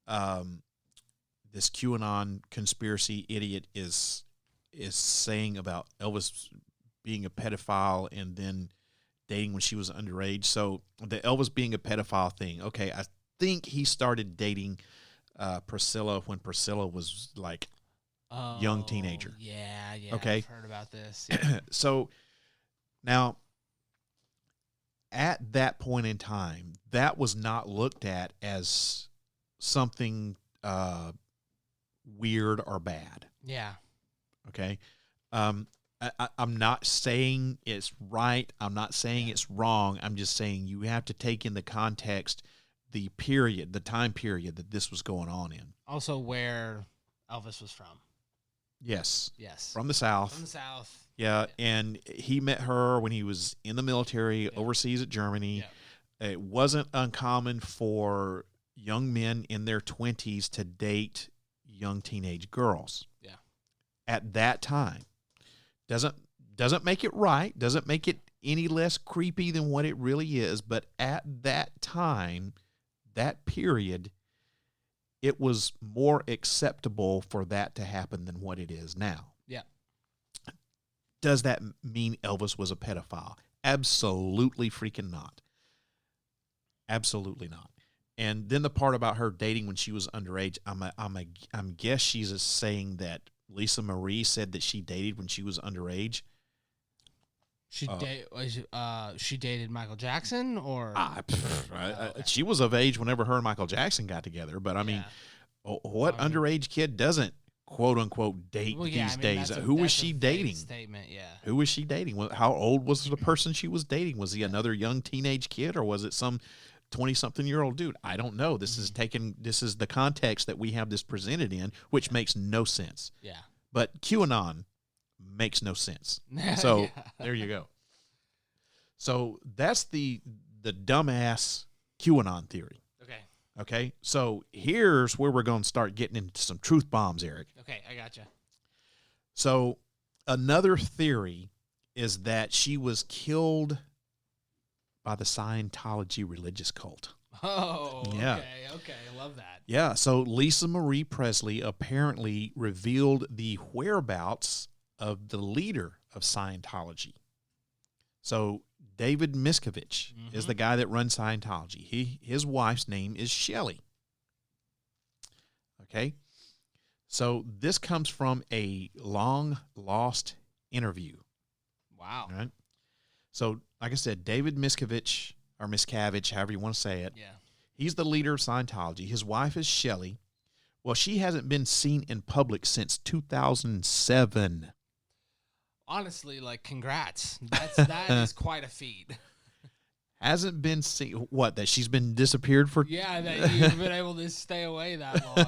this QAnon conspiracy idiot is saying about Elvis being a pedophile and then dating when she was underage. So the Elvis being a pedophile thing. Okay, I think he started dating Priscilla when Priscilla was like young teenager. Yeah. Okay. I've heard about this. Yeah. So now, at that point in time, that was not looked at as something weird or bad. Yeah. Okay. I'm not saying it's right. I'm not saying it's wrong. I'm just saying you have to take in the context, the time period that this was going on in. Also, where Elvis was from. Yes. Yes. From the South. From the South. Yeah, and he met her when he was in the military overseas at Germany. Yeah. It wasn't uncommon for young men in their 20s to date young teenage girls. Yeah. At that time. Doesn't make it right, doesn't make it any less creepy than what it really is, but at that time, that period, it was more acceptable for that to happen than what it is now. Yeah. Does that mean Elvis was a pedophile? Absolutely freaking not. Absolutely not. And then the part about her dating when she was underage, I'm guess she's saying that Lisa Marie said that she dated when she was underage. She dated Michael Jackson, or she was of age whenever her and Michael Jackson got together. But I mean, what underage kid doesn't quote unquote date these days? Who was she dating? Statement, yeah. Who was she dating? How old was the person she was dating? Was he another young teenage kid, or was it some 20-something-year-old dude? I don't know. This is the context that we have this presented in, which makes no sense. Yeah. But QAnon makes no sense. So there you go. So that's the dumbass QAnon theory. Okay. So here's where we're going to start getting into some truth bombs, Eric. Okay, I gotcha. So another theory is that she was killed by the Scientology religious cult. Oh, yeah. Okay, I love that. Yeah, so Lisa Marie Presley apparently revealed the whereabouts of the leader of Scientology. So David Miscavige is the guy that runs Scientology. His wife's name is Shelley. Okay? So this comes from a long-lost interview. Wow. All right? So, like I said, David Miscavige, or Miscavige, however you want to say it. Yeah. He's the leader of Scientology. His wife is Shelley. Well, she hasn't been seen in public since 2007. Honestly, like, congrats. That is quite a feat. Hasn't been seen. What, that she's been disappeared for? Yeah, that you've been able to stay away that long.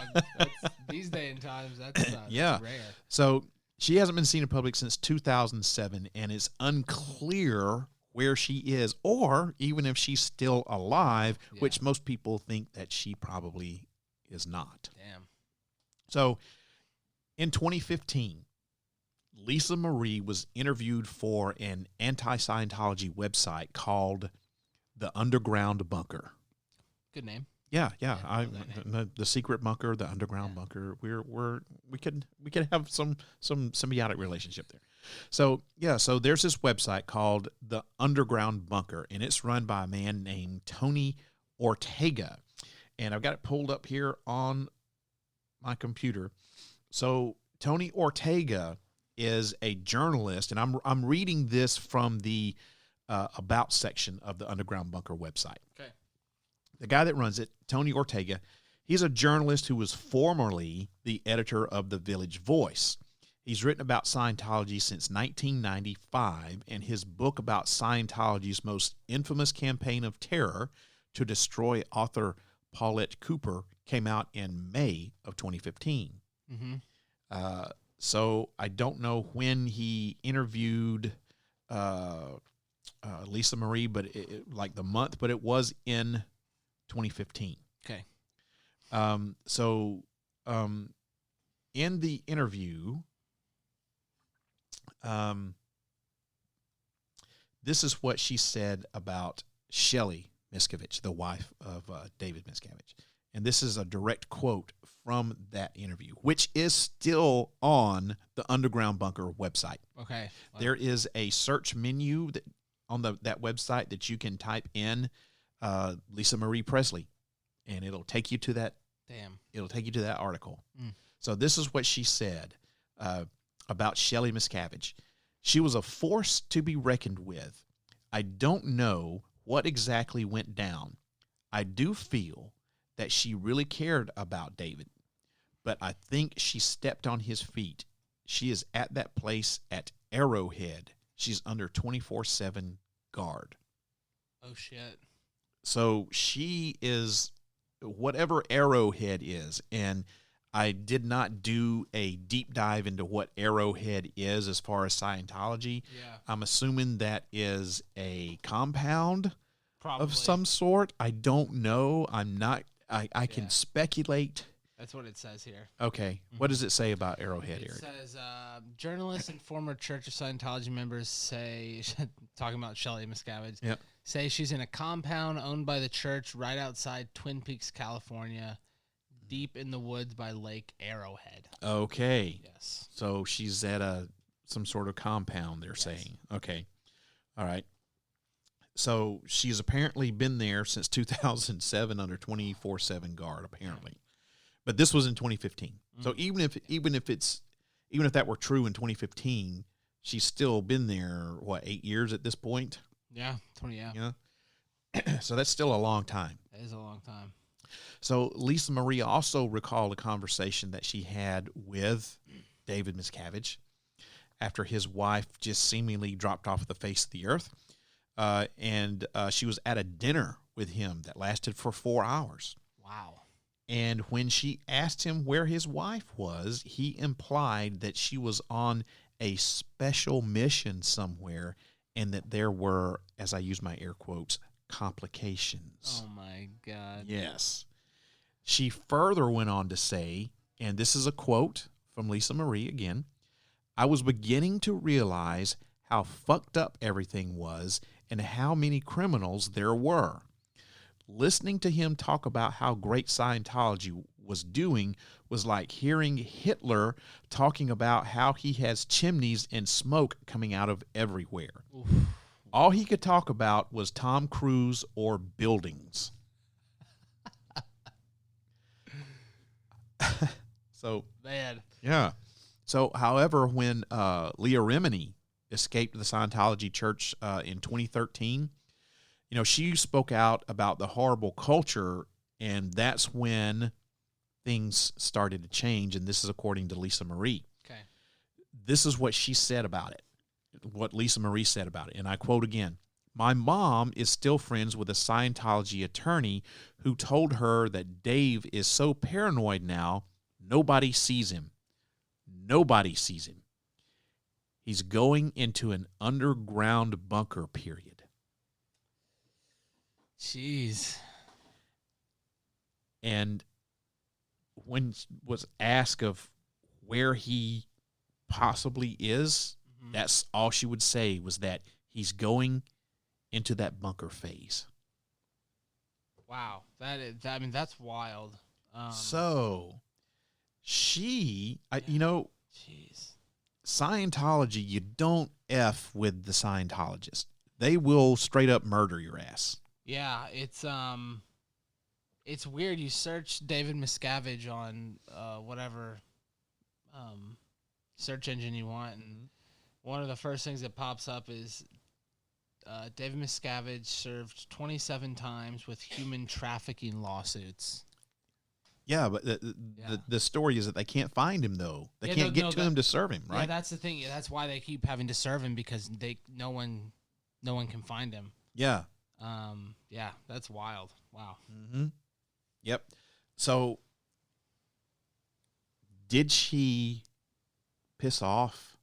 These day and times, that's rare. So she hasn't been seen in public since 2007, and it's unclear where she is, or even if she's still alive, which most people think that she probably is not. Damn. So in 2015, Lisa Marie was interviewed for an anti-Scientology website called The Underground Bunker. Good name. Yeah. The secret bunker, the underground bunker. We could have some symbiotic relationship there. So there's this website called The Underground Bunker, and it's run by a man named Tony Ortega. And I've got it pulled up here on my computer. So Tony Ortega is a journalist, and I'm reading this from the About section of the Underground Bunker website. Okay. The guy that runs it, Tony Ortega, he's a journalist who was formerly the editor of The Village Voice. He's written about Scientology since 1995, and his book about Scientology's most infamous campaign of terror to destroy author Paulette Cooper came out in May of 2015. Mm-hmm. So I don't know when he interviewed Lisa Marie, but like the month, but it was in 2015. Okay. In the interview, this is what she said about Shelley Miscavige, the wife of David Miscavige. And this is a direct quote from that interview, which is still on the Underground Bunker website. Okay. Wow. There is a search menu on that website that you can type in Lisa Marie Presley, and it'll take you to that. Damn. It'll take you to that article. So this is what she said about Shelley Miscavige. She was a force to be reckoned with. I don't know what exactly went down. I do feel that she really cared about David, but I think she stepped on his feet. She is at that place at Arrowhead. She's under 24/7 guard. Oh, shit. So she is whatever Arrowhead is, and I did not do a deep dive into what Arrowhead is as far as Scientology. Yeah. I'm assuming that is a compound Probably. of some sort. I don't know. I can speculate. That's what it says here. Okay. What does it say about Arrowhead, Eric? It says, journalists and former Church of Scientology members say, talking about Shelley Miscavige, say she's in a compound owned by the church right outside Twin Peaks, California. deep in the woods by Lake Arrowhead. Okay. Yes. So she's at some sort of compound, they're Yes. saying. Okay. All right. So she's apparently been there since 2007 under 24/7 guard, apparently. But this was in 2015. So even if that were true in 2015, she's still been there, 8 years at this point? Yeah, 20, yeah. Yeah. So that's still a long time. That is a long time. So Lisa Marie also recalled a conversation that she had with David Miscavige after his wife just seemingly dropped off the face of the earth. And she was at a dinner with him that lasted for 4 hours. Wow. And when she asked him where his wife was, he implied that she was on a special mission somewhere and that there were, as I use my air quotes, complications. Oh, my God. Yes. She further went on to say, and this is a quote from Lisa Marie again, "I was beginning to realize how fucked up everything was and how many criminals there were. Listening to him talk about how great Scientology was doing was like hearing Hitler talking about how he has chimneys and smoke coming out of everywhere. Oof. All he could talk about was Tom Cruise or buildings." So, Man. yeah. So, however, when Leah Remini escaped the Scientology church in 2013, she spoke out about the horrible culture, and that's when things started to change, and this is according to Lisa Marie. Okay. This is what she said about it, what Lisa Marie said about it, and I quote again, "My mom is still friends with a Scientology attorney who told her that Dave is so paranoid now, nobody sees him. Nobody sees him. He's going into an underground bunker period." Jeez. And when was asked of where he possibly is, that's all she would say was that he's going into that bunker phase. Wow. That's wild. So she, Jeez. Scientology, you don't F with the Scientologists. They will straight up murder your ass. Yeah, it's weird. You search David Miscavige on whatever search engine you want, and one of the first things that pops up is David Miscavige served 27 times with human trafficking lawsuits. Yeah, but the story is that they can't find him, though. They can't get to him to serve him, right? Yeah, that's the thing. That's why they keep having to serve him, because no one can find him. Yeah. Yeah, that's wild. Wow. Mm-hmm. Yep. So, did she piss off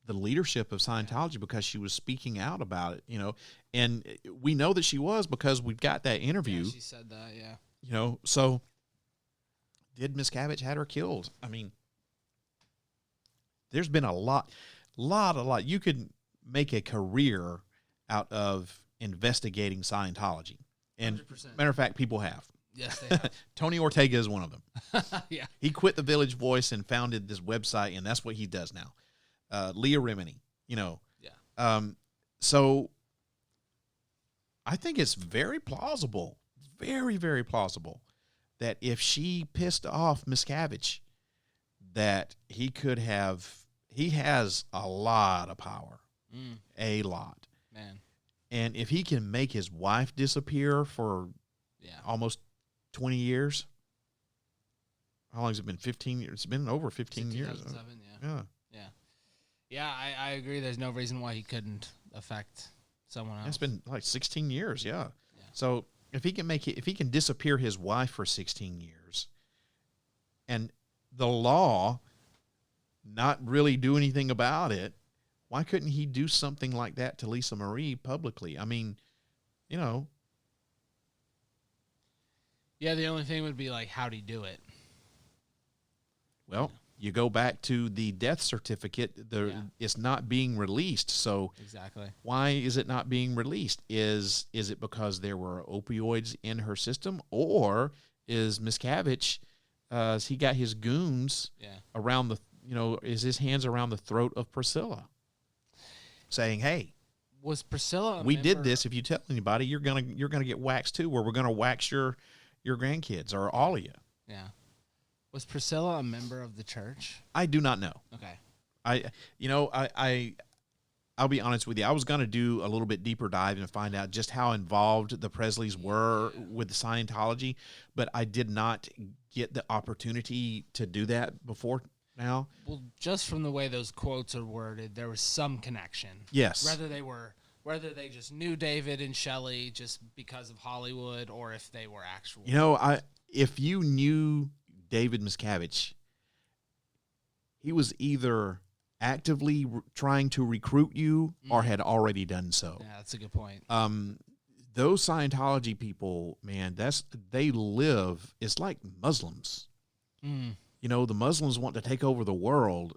the leadership of Scientology because she was speaking out about it? And we know that she was because we've got that interview. Yeah, she said that. Yeah. So did Miscavige had her killed? I mean, there's been a lot. You could make a career out of investigating Scientology. And 100%. matter of fact, people have. Yes, they have. Tony Ortega is one of them. Yeah. He quit the Village Voice and founded this website, and that's what he does now. Leah Remini, Yeah. So I think it's very plausible, very, very plausible, that if she pissed off Miscavige, that he has a lot of power, a lot. Man. And if he can make his wife disappear for almost 20 years, how long has it been? 15 years? It's been over 15 years. 2007, Yeah. Yeah, I agree. There's no reason why he couldn't affect someone else. It's been like 16 years, yeah. Yeah. So if he can disappear his wife for 16 years, and the law not really do anything about it, why couldn't he do something like that to Lisa Marie publicly? I mean, Yeah, the only thing would be like, how'd he do it? Well, you go back to the death certificate. It's not being released. So Exactly. why is it not being released? Is it because there were opioids in her system, or is Miscavige, he got his goons around is his hands around the throat of Priscilla, saying, "Hey, was Priscilla? We did this. If you tell anybody, you're gonna get waxed too, or we're gonna wax your grandkids or all of you." Yeah. Was Priscilla a member of the church? I do not know. Okay. I'll be honest with you. I was going to do a little bit deeper dive and find out just how involved the Presleys were with Scientology, but I did not get the opportunity to do that before now. Well, just from the way those quotes are worded, there was some connection. Yes. Whether they just knew David and Shelley just because of Hollywood, or if they were actual. If you knew David Miscavige, he was either actively trying to recruit you or had already done so. Yeah, that's a good point. Those Scientology people, man, they live. It's like Muslims. The Muslims want to take over the world,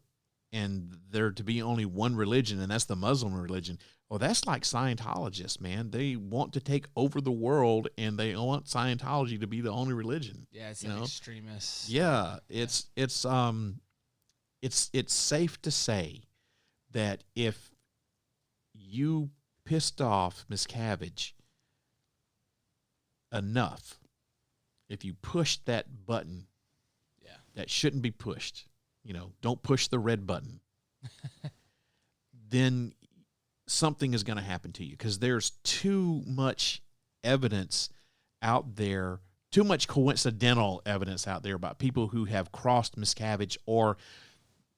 and there to be only one religion, and that's the Muslim religion. Well, that's like Scientologists, man. They want to take over the world, and they want Scientology to be the only religion. Yeah, it's an extremist. Yeah, it's safe to say that if you pissed off Miscavige enough, if you pushed that button that shouldn't be pushed, don't push the red button, then something is going to happen to you, because there's too much evidence out there, too much coincidental evidence out there about people who have crossed Miscavige or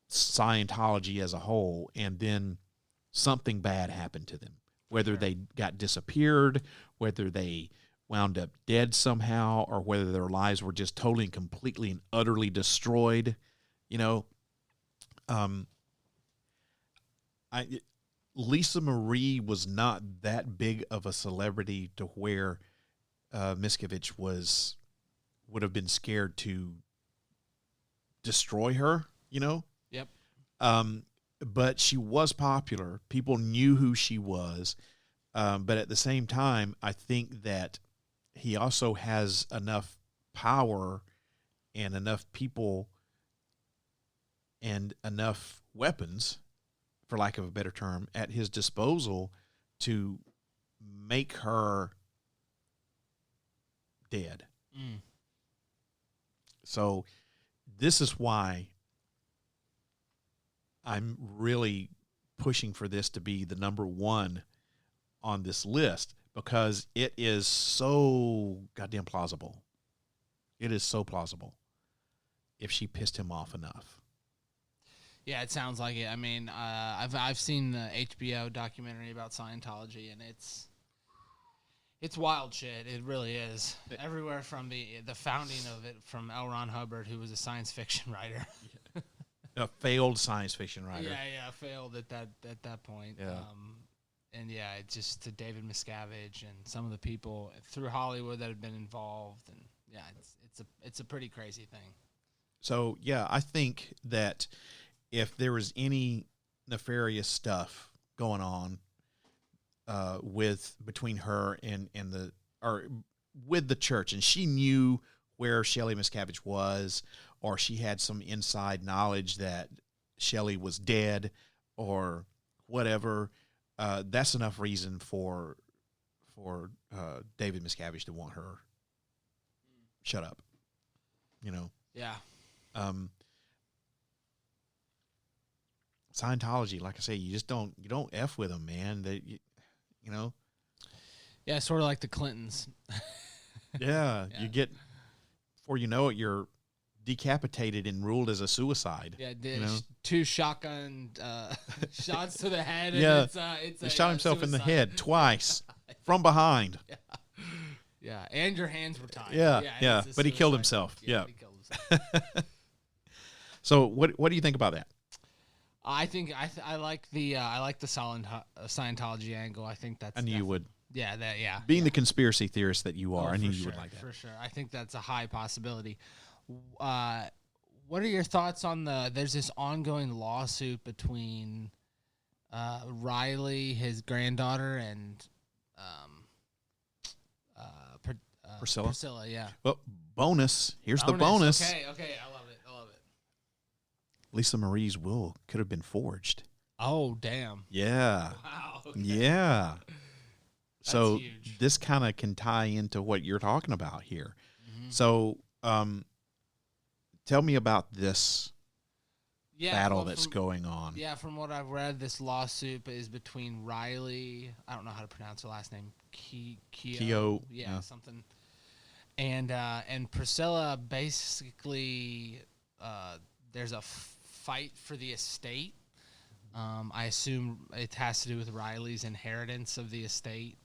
Scientology as a whole, and then something bad happened to them, whether they got disappeared, whether they wound up dead somehow, or whether their lives were just totally and completely and utterly destroyed. Lisa Marie was not that big of a celebrity to where Miscavige would have been scared to destroy her, Yep. But she was popular. People knew who she was. But at the same time, I think that he also has enough power and enough people and enough weapons, for lack of a better term, at his disposal to make her dead. So this is why I'm really pushing for this to be the number one on this list, because it is so goddamn plausible. It is so plausible if she pissed him off enough. Yeah, it sounds like it. I mean, I've seen the HBO documentary about Scientology, and it's wild shit. It really is. Everywhere from the founding of it, from L. Ron Hubbard, who was a science fiction writer. A failed science fiction writer. Yeah, failed at that point. Yeah. And it just to David Miscavige and some of the people through Hollywood that have been involved, and it's a pretty crazy thing. So I think that if there was any nefarious stuff going on between her and with the church, and she knew where Shelley Miscavige was, or she had some inside knowledge that Shelley was dead or whatever, that's enough reason for David Miscavige to want her shut up. Yeah. Scientology, like I say, you don't F with them, man. Yeah, sort of like the Clintons. Yeah, you get, before you know it, you're decapitated and ruled as a suicide. Yeah, two shotgun shots to the head. Yeah, and it's he shot himself suicide. in the head twice from behind. Yeah, and your hands were tied. Yeah, but he killed himself. Yeah. He killed himself. So what do you think about that? I think I like the Scientology angle. I think that's. I knew you would. Yeah, Being the conspiracy theorist that you are, I knew you sure, would like that. For sure. I think that's a high possibility. What are your thoughts on there's this ongoing lawsuit between Riley, his granddaughter, and Priscilla? Priscilla, yeah. Well, bonus. Here's the bonus. Okay, I love it. Lisa Marie's will could have been forged. Oh, damn. Yeah. Wow. Okay. Yeah. So huge. this kind of can tie into what you're talking about here. Mm-hmm. So tell me about this battle that's going on. Yeah, from what I've read, this lawsuit is between Riley. I don't know how to pronounce her last name. Keough. Yeah, something. And Priscilla. Basically, there's a fight for the estate. I assume it has to do with Riley's inheritance of the estate.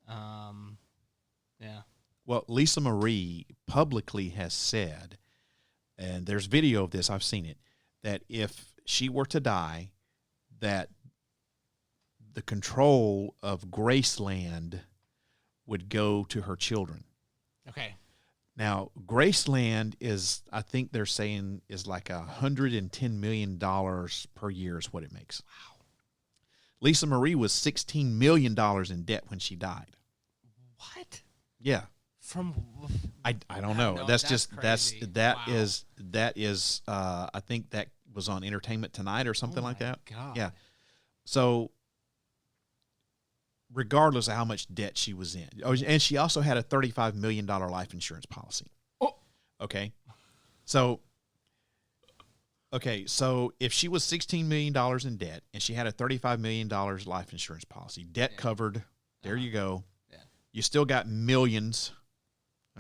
Yeah. Well, Lisa Marie publicly has said, and there's video of this, I've seen it, that if she were to die, that the control of Graceland would go to her children. Okay. Now, Graceland is, I think they're saying, is like $110 million per year is what it makes. Wow. Lisa Marie was $16 million in debt when she died. What? Yeah. From I don't know. That's crazy. That Wow. is I think that was on Entertainment Tonight or something like that. God. Yeah. So regardless of how much debt she was in. Oh, and she also had a $35 million life insurance policy. Oh. Okay. So if she was $16 million in debt and she had a $35 million life insurance policy, debt covered, there you go. Yeah. You still got millions.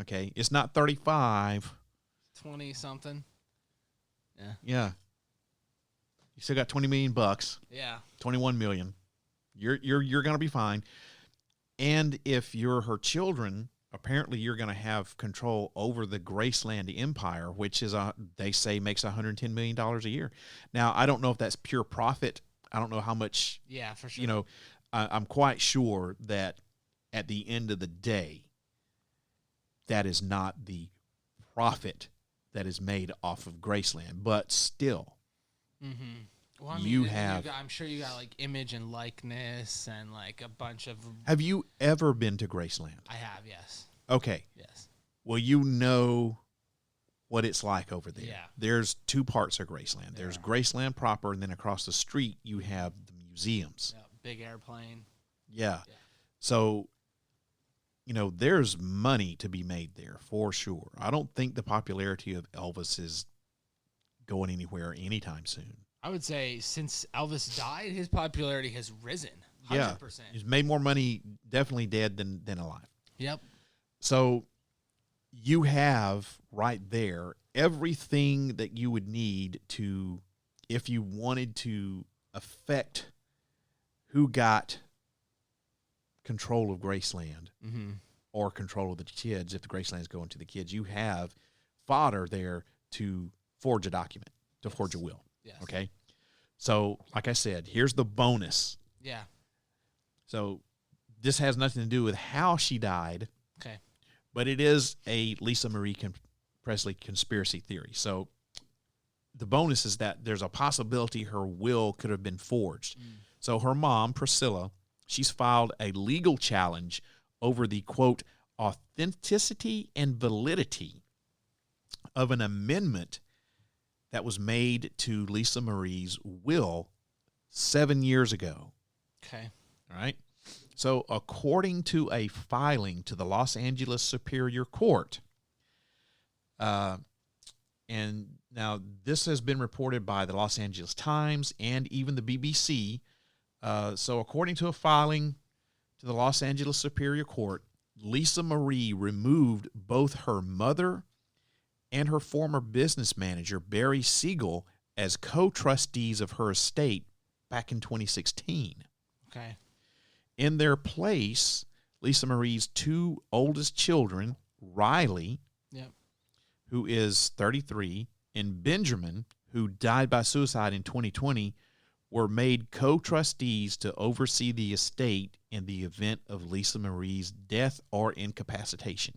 Okay. It's not 35. 20 something. Yeah. Yeah. You still got $20 million bucks. Yeah. 21 million. You're going to be fine. And if you're her children, apparently you're going to have control over the Graceland Empire, which is they say makes $110 million a year. Now, I don't know if that's pure profit. I don't know how much. Yeah, for sure. You know, I'm quite sure that at the end of the day, that is not the profit that is made off of Graceland, but still. Mm-hmm. Well, I mean, you have. I'm sure you got like image and likeness and like a bunch of. Have you ever been to Graceland? I have, yes. Okay. Yes. Well, you know what it's like over there. Yeah. There's two parts of Graceland. There's Graceland proper, and then across the street you have the museums. Yeah, big airplane. Yeah. So, you know, there's money to be made there for sure. I don't think the popularity of Elvis is going anywhere anytime soon. I would say since Elvis died, his popularity has risen. 100%. Yeah. He's made more money definitely dead than alive. Yep. So you have right there everything that you would need to, if you wanted to affect who got control of Graceland or control of the kids, if the Graceland's going to the kids, you have fodder there to forge a document, to forge a will. Yes. Okay? So, like I said, here's the bonus. Yeah. So this has nothing to do with how she died. Okay. But it is a Lisa Marie Presley conspiracy theory. So the bonus is that there's a possibility her will could have been forged. So her mom, Priscilla, she's filed a legal challenge over the, quote, authenticity and validity of an amendment that was made to Lisa Marie's will 7 years ago. Okay. All right. So according to a filing to the Los Angeles Superior Court, and now this has been reported by the Los Angeles Times and even the BBC. So according to a filing to the Los Angeles Superior Court, Lisa Marie removed both her mother and her former business manager, Barry Siegel, as co-trustees of her estate back in 2016. Okay. In their place, Lisa Marie's two oldest children, Riley, who is 33, and Benjamin, who died by suicide in 2020, were made co-trustees to oversee the estate in the event of Lisa Marie's death or incapacitation.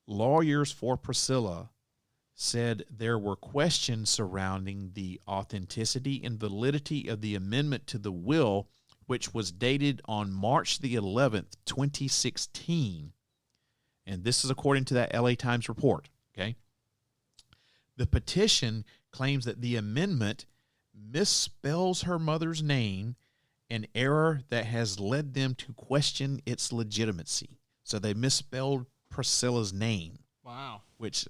Lawyers for Priscilla said there were questions surrounding the authenticity and validity of the amendment to the will, which was dated on March the 11th, 2016, And this is according to that LA Times report, okay? The petition claims that the amendment misspells her mother's name, an error that has led them to question its legitimacy. So they misspelled Priscilla's name. Wow. Which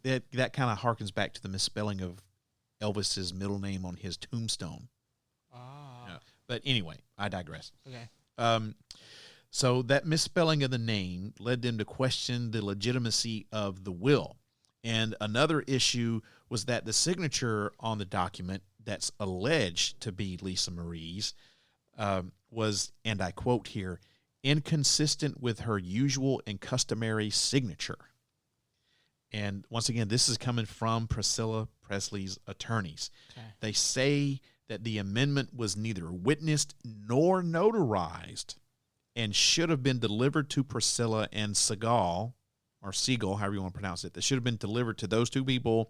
that kind of harkens back to the misspelling of Elvis's middle name on his tombstone. Yeah. But anyway, I digress. Okay. So that misspelling of the name led them to question the legitimacy of the will. And another issue was that the signature on the document that's alleged to be Lisa Marie's was, and I quote here, inconsistent with her usual and customary signature. And once again, this is coming from Priscilla Presley's attorneys. Okay. They say that the amendment was neither witnessed nor notarized and should have been delivered to Priscilla and Segal, or Siegel, however you want to pronounce it. That should have been delivered to those two people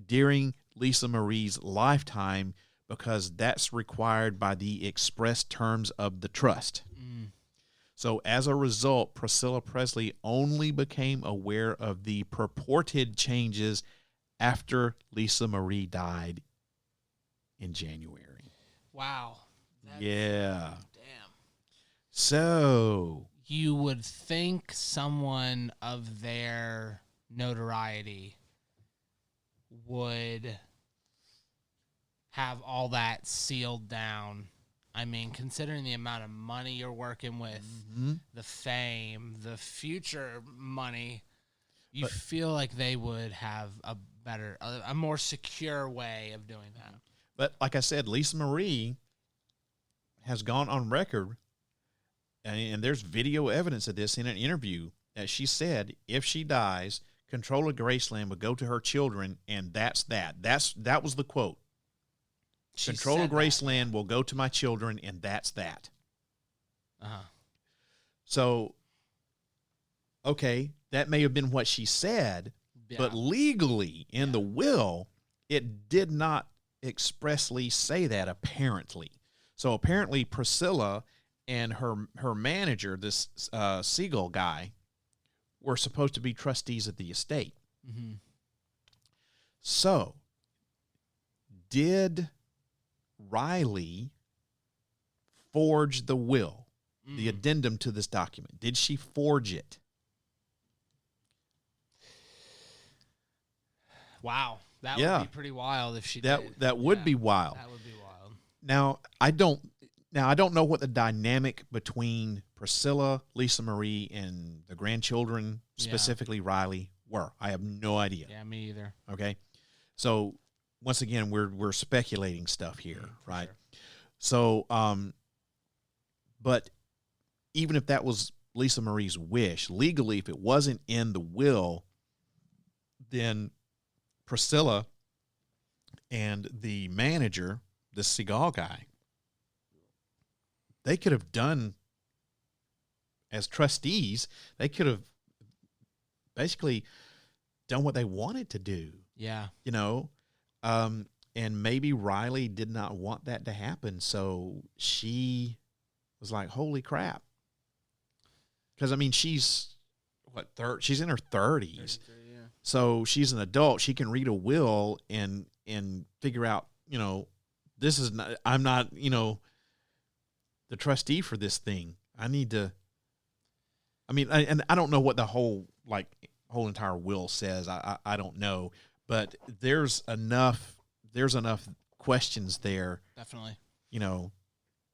during Lisa Marie's lifetime, because that's required by the express terms of the trust. So as a result, Priscilla Presley only became aware of the purported changes after Lisa Marie died in January. Wow. Yeah. Damn. So You would think someone of their notoriety would have all that sealed down. I mean, considering the amount of money you're working with, the fame, the future money, you feel like they would have a more secure way of doing that. But like I said, Lisa Marie has gone on record, and there's video evidence of this in an interview, that she said if she dies, control of Graceland would go to her children, and that's that. That was the quote. Control of Graceland will go to my children, and that's that. So, okay, that may have been what she said, but legally in the will, it did not expressly say that, apparently. So apparently Priscilla and her manager, this Siegel guy, were supposed to be trustees of the estate. So, did Riley forge the will, the addendum to this document? Did she forge it? Wow. That would be pretty wild if she did. That would be wild. That would be wild. Now, I don't know what the dynamic between Priscilla, Lisa Marie, and the grandchildren, specifically Riley, were. I have no idea. Yeah, me either. Okay. So once again, we're speculating stuff here, right? Sure. So, but even if that was Lisa Marie's wish, legally, if it wasn't in the will, then Priscilla and the manager, the Segal guy, they could have done, as trustees, they could have basically done what they wanted to do. Yeah. You know, and maybe Riley did not want that to happen, so she was like, holy crap. Because, I mean, she's, she's in her 30s. Yeah. So she's an adult. She can read a will and figure out, you know, this is not, I'm not, you know, the trustee for this thing. I need to, I mean, and I don't know what the whole entire will says. I don't know, but there's enough questions there. Definitely. You know,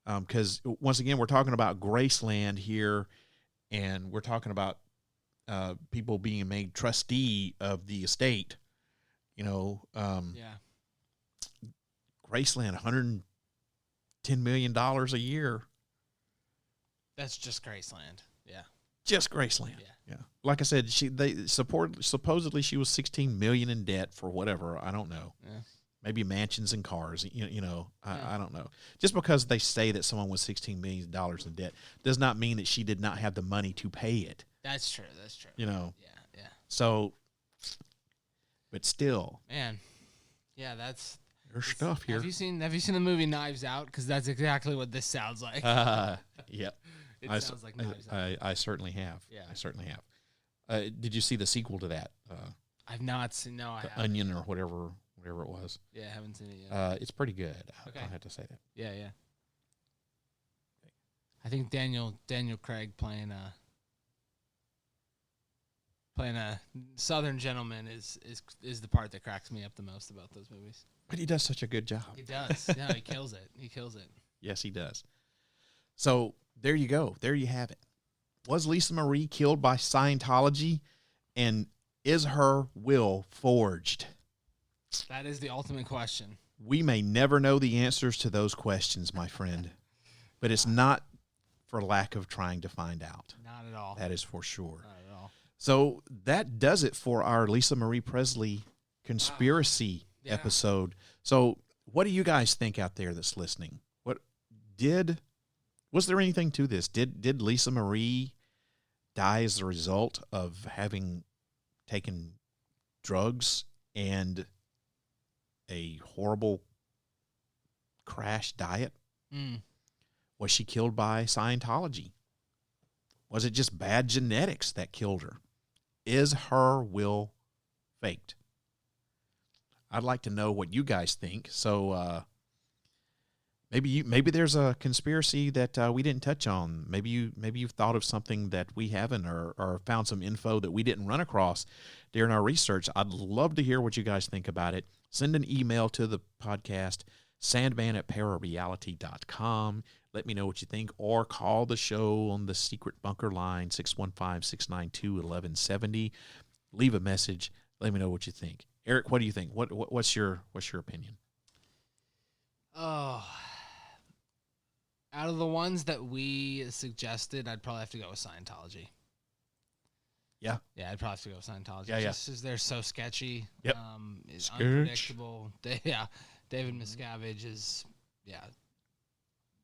because once again, we're talking about Graceland here, and we're talking about people being made trustee of the estate. You know, Graceland, $110 million a year. That's just Graceland. Yeah. Just Graceland. Yeah. Like I said, supposedly she was $16 million in debt for whatever. I don't know. Yeah. Maybe mansions and cars. You know, I don't know. Just because they say that someone was $16 million in debt does not mean that she did not have the money to pay it. That's true. You know. Yeah. So, but still, man. Yeah, there's stuff here. Have you seen the movie Knives Out? Because that's exactly what this sounds like. Yep. It sounds like Knives Out. I certainly have. Yeah. I certainly have. Did you see the sequel to that? I've not seen. No, I haven't. Onion or whatever it was. Yeah, I haven't seen it yet. It's pretty good. Okay. I'll have to say that. Yeah. I think Daniel Craig playing a Southern gentleman is the part that cracks me up the most about those movies. But he does such a good job. He does. No, he kills it. He kills it. Yes, he does. So there you go. There you have it. Was Lisa Marie killed by Scientology? And is her will forged? That is the ultimate question. We may never know the answers to those questions, my friend. But it's not for lack of trying to find out. Not at all. That is for sure. Not at all. So that does it for our Lisa Marie Presley conspiracy episode. So what do you guys think out there that's listening? Was there anything to this? Did Lisa Marie die as a result of having taken drugs and a horrible crash diet? Was she killed by Scientology? Was it just bad genetics that killed her? Is her will faked? I'd like to know what you guys think. So maybe there's a conspiracy that we didn't touch on. Maybe you've thought of something that we haven't, or found some info that we didn't run across during our research. I'd love to hear what you guys think about it. Send an email to the podcast, sandman@parareality.com. Let me know what you think, or call the show on the secret bunker line, 615-692-1170. Leave a message. Let me know what you think. Eric, what do you think? What's your opinion? Oh, out of the ones that we suggested, I'd probably have to go with Scientology. Yeah. Yeah, I'd probably have to go with Scientology. Yeah. Just because they're so sketchy. Yep. It's unpredictable. David Miscavige is,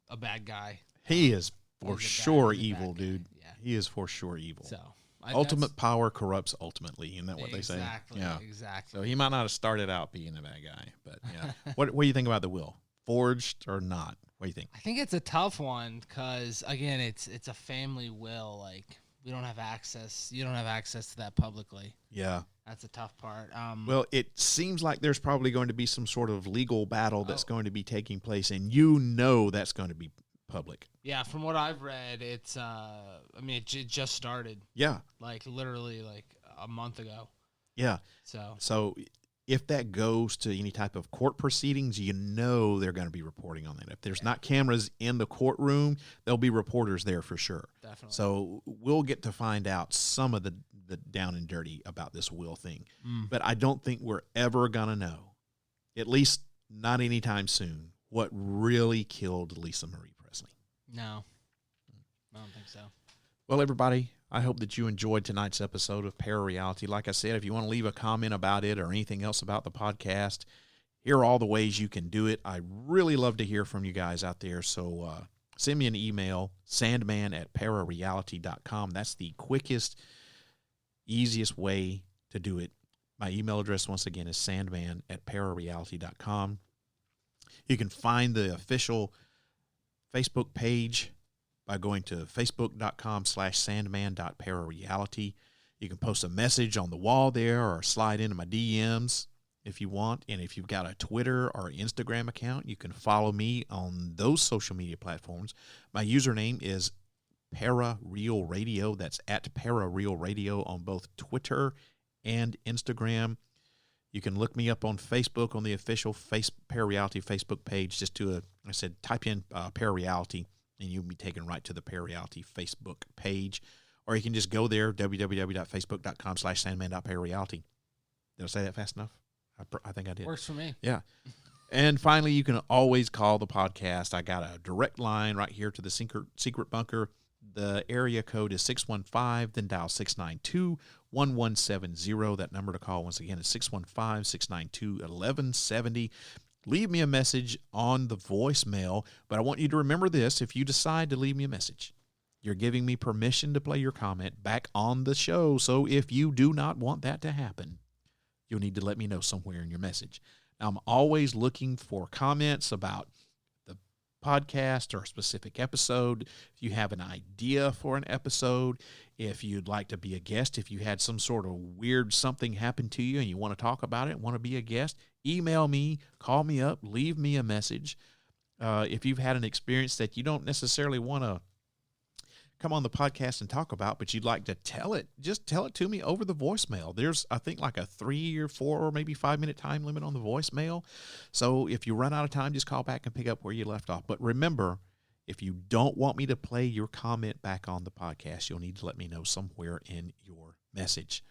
a bad guy. He is for sure he's a evil, bad guy. dude. Yeah. He is for sure evil. So ultimate power corrupts ultimately. Isn't that what they say? Yeah. Exactly. So he might not have started out being a bad guy, but yeah. What do you think about the will? Forged or not? What do you think? I think it's a tough one because, again, it's a family will. Like, we don't have access. You don't have access to that publicly. Yeah. That's a tough part. Well, it seems like there's probably going to be some sort of legal battle that's going to be taking place, and that's going to be public. Yeah, from what I've read, it's it just started. Yeah. Like, literally, like, a month ago. Yeah. So if that goes to any type of court proceedings, they're going to be reporting on that. If there's not cameras in the courtroom, there'll be reporters there for sure. Definitely. So we'll get to find out some of the down and dirty about this will thing. But I don't think we're ever going to know, at least not anytime soon, what really killed Lisa Marie Presley. No, I don't think so. Well, everybody, I hope that you enjoyed tonight's episode of ParaReality. Like I said, if you want to leave a comment about it or anything else about the podcast, here are all the ways you can do it. I really love to hear from you guys out there. So send me an email, sandman@parareality.com. That's the quickest, easiest way to do it. My email address, once again, is sandman@parareality.com. You can find the official Facebook page by going to facebook.com/sandman.parareality. You can post a message on the wall there or slide into my DMs if you want. And if you've got a Twitter or Instagram account, you can follow me on those social media platforms. My username is ParaRealRadio. That's @ParaRealRadio on both Twitter and Instagram. You can look me up on Facebook on the official ParaReality Facebook page. Just type in ParaReality, and you'll be taken right to the ParaReality Facebook page. Or you can just go there, www.facebook.com/sandman.parareality. Did I say that fast enough? I think I did. Works for me. Yeah. And finally, you can always call the podcast. I got a direct line right here to the secret bunker. The area code is 615, then dial 692-1170. That number to call, once again, is 615-692-1170. Leave me a message on the voicemail, but I want you to remember this. If you decide to leave me a message, you're giving me permission to play your comment back on the show. So if you do not want that to happen, you'll need to let me know somewhere in your message. Now, I'm always looking for comments about the podcast or a specific episode, if you have an idea for an episode, if you'd like to be a guest, if you had some sort of weird something happen to you and you want to talk about it, want to be a guest, email me, call me up, leave me a message. If you've had an experience that you don't necessarily want to come on the podcast and talk about, but you'd like to tell it, just tell it to me over the voicemail. There's, I think, like a 3 or 4 or maybe 5 minute time limit on the voicemail. So if you run out of time, just call back and pick up where you left off. But remember, if you don't want me to play your comment back on the podcast, you'll need to let me know somewhere in your message.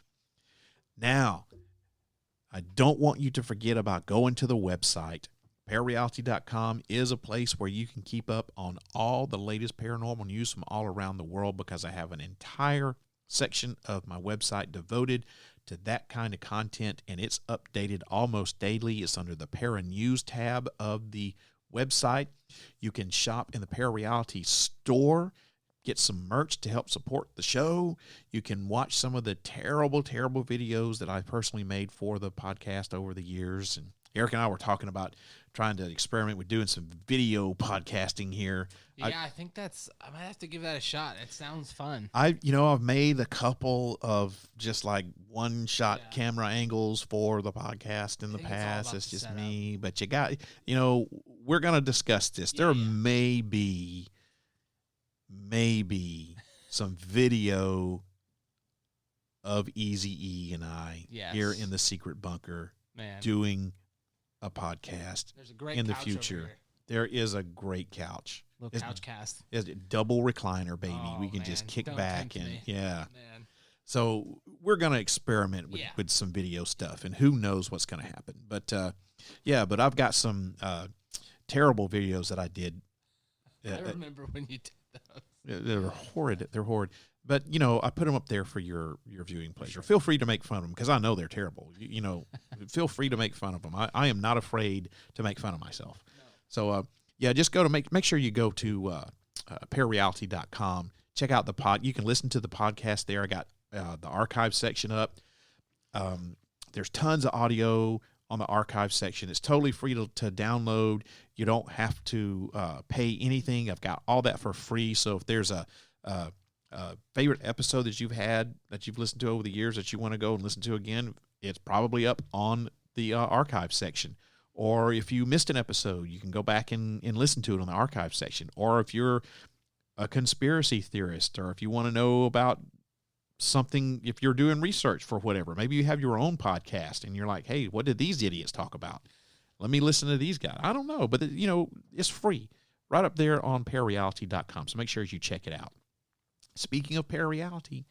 Now, I don't want you to forget about going to the website. ParaReality.com is a place where you can keep up on all the latest paranormal news from all around the world, because I have an entire section of my website devoted to that kind of content, and it's updated almost daily. It's under the Para News tab of the website. You can shop in the ParaReality store, get some merch to help support the show. You can watch some of the terrible, terrible videos that I personally made for the podcast over the years. And Eric and I were talking about trying to experiment with doing some video podcasting here. Yeah, I think I might have to give that a shot. It sounds fun. I've made a couple of just like one-shot camera angles for the podcast in the past. It's just me, but you got, we're going to discuss this. There may be some video of Eazy-E and I here in the secret bunker doing a podcast. There's a great in the couch future. over here. There is a great couch. Little couch cast. It's a double recliner, baby. Oh, we can just kick Don't back tempt and me. yeah. Man. So we're gonna experiment with some video stuff, and who knows what's gonna happen. But but I've got some terrible videos that I did. I remember when you did those. They're horrid. They're horrid. But, I put them up there for your viewing pleasure. Feel free to make fun of them, because I know they're terrible. Feel free to make fun of them. I am not afraid to make fun of myself. No. So, just go to make sure you go to ParaReality.com. Check out the pod. You can listen to the podcast there. I got the archive section up. There's tons of audio on the archive section. It's totally free to download. You don't have to pay anything. I've got all that for free. So if there's a favorite episode that you've had, that you've listened to over the years, that you want to go and listen to again, it's probably up on the archive section. Or if you missed an episode, you can go back and listen to it on the archive section. Or if you're a conspiracy theorist, or if you want to know about something, if you're doing research for whatever, maybe you have your own podcast and you're like, hey, what did these idiots talk about? Let me listen to these guys. I don't know, but it's free right up there on ParaReality.com. So make sure you check it out. Speaking of ParaReality,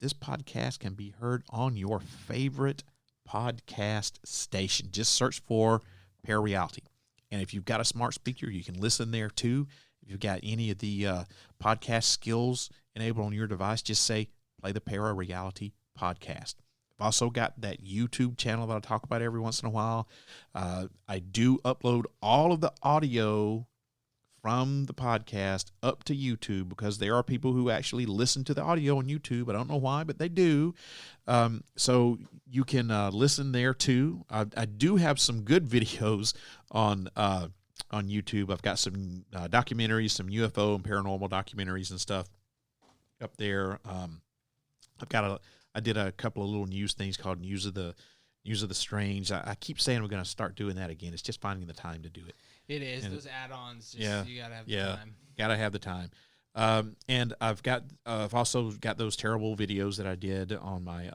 this podcast can be heard on your favorite podcast station. Just search for ParaReality. And if you've got a smart speaker, you can listen there too. If you've got any of the podcast skills enabled on your device, just say, play the ParaReality podcast. I've also got that YouTube channel that I talk about every once in a while. I do upload all of the audio from the podcast up to YouTube, because there are people who actually listen to the audio on YouTube. I don't know why, but they do. So you can listen there too. I do have some good videos on YouTube. I've got some documentaries, some UFO and paranormal documentaries and stuff up there. I did a couple of little news things called News of the Strange. I keep saying I'm going to start doing that again. It's just finding the time to do it. It is. And those add-ons. You gotta have the time. Gotta have the time. And I've also got those terrible videos that I did on my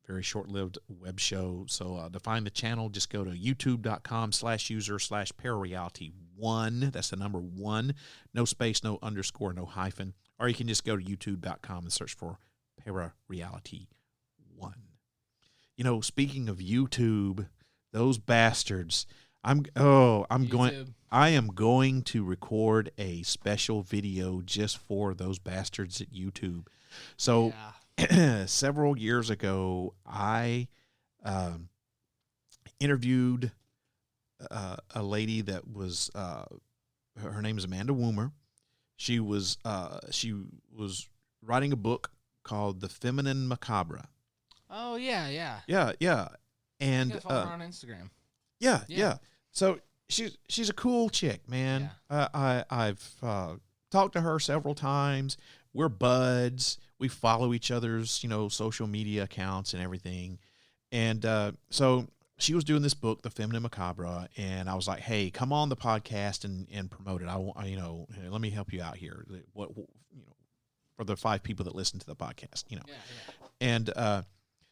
very short-lived web show. So to find the channel, just go to youtube.com/user/ParaReality1. That's the number 1. No space, no underscore, no hyphen. Or you can just go to youtube.com and search for ParaReality1. Speaking of YouTube, those bastards. I am going to record a special video just for those bastards at YouTube. So several years ago, I interviewed a lady that was her name is Amanda Woomer. She was writing a book called The Feminine Macabre. Oh yeah. Yeah. And follow her on Instagram. Yeah. So she's a cool chick, man. I've talked to her several times. We're buds. We follow each other's, social media accounts and everything. And so she was doing this book, The Feminine Macabre, and I was like, "Hey, come on the podcast and promote it. I want, let me help you out here. For the 5 people that listen to the podcast, And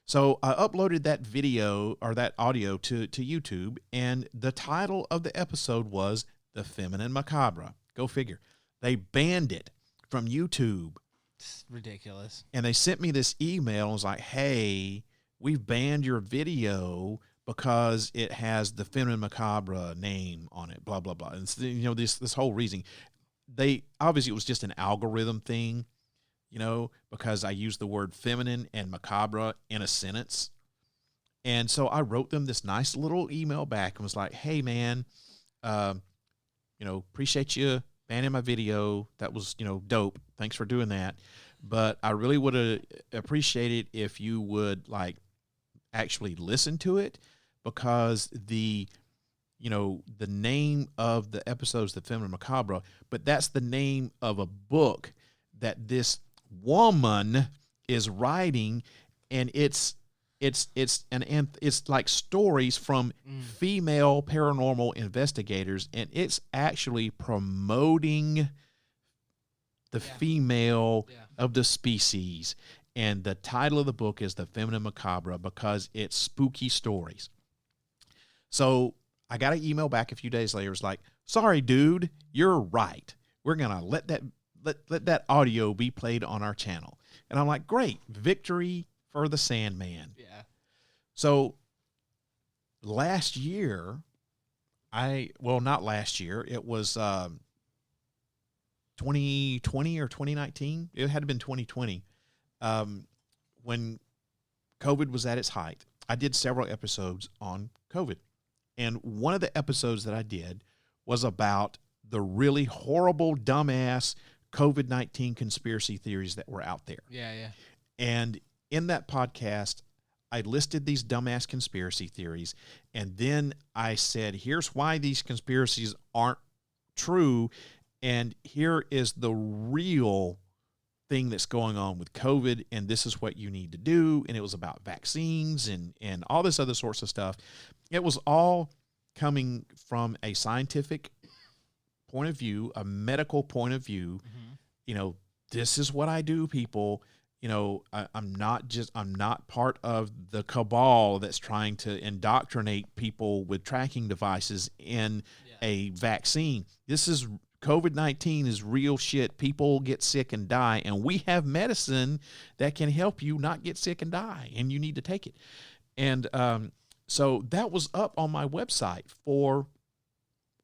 so I uploaded that video or that audio to YouTube, and the title of the episode was The Feminine Macabre. Go figure. They banned it from YouTube. It's ridiculous. And they sent me this email and was like, "Hey, we've banned your video because it has the Feminine Macabre name on it, blah, blah, blah." And this whole reason. Obviously it was just an algorithm thing, because I used the word feminine and macabre in a sentence. And so I wrote them this nice little email back and was like, "Hey man, appreciate you banning my video. That was, dope. Thanks for doing that. But I really would have appreciated if you would actually listen to it, because the name of the episode is The Feminine Macabre, but that's the name of a book that this woman is writing, and it's like stories from female paranormal investigators, and it's actually promoting the female of the species. And the title of the book is The Feminine Macabre because it's spooky stories. So I got an email back a few days later. It was like, "Sorry, dude, you're right. We're going to let that audio be played on our channel." And I'm like, "Great, victory for the Sandman." Yeah. So last year, not last year, it was 2020 or 2019. It had been 2020. When COVID was at its height, I did several episodes on COVID. And one of the episodes that I did was about the really horrible, dumbass COVID-19 conspiracy theories that were out there. Yeah. And in that podcast, I listed these dumbass conspiracy theories. And then I said, here's why these conspiracies aren't true. And here is the real thing that's going on with COVID, and this is what you need to do. And it was about vaccines and all this other sorts of stuff. It was all coming from a scientific point of view, a medical point of view. Mm-hmm. This is what I do, people. I'm not part of the cabal that's trying to indoctrinate people with tracking devices in a vaccine. COVID-19 is real shit. People get sick and die, and we have medicine that can help you not get sick and die, and you need to take it. And so that was up on my website for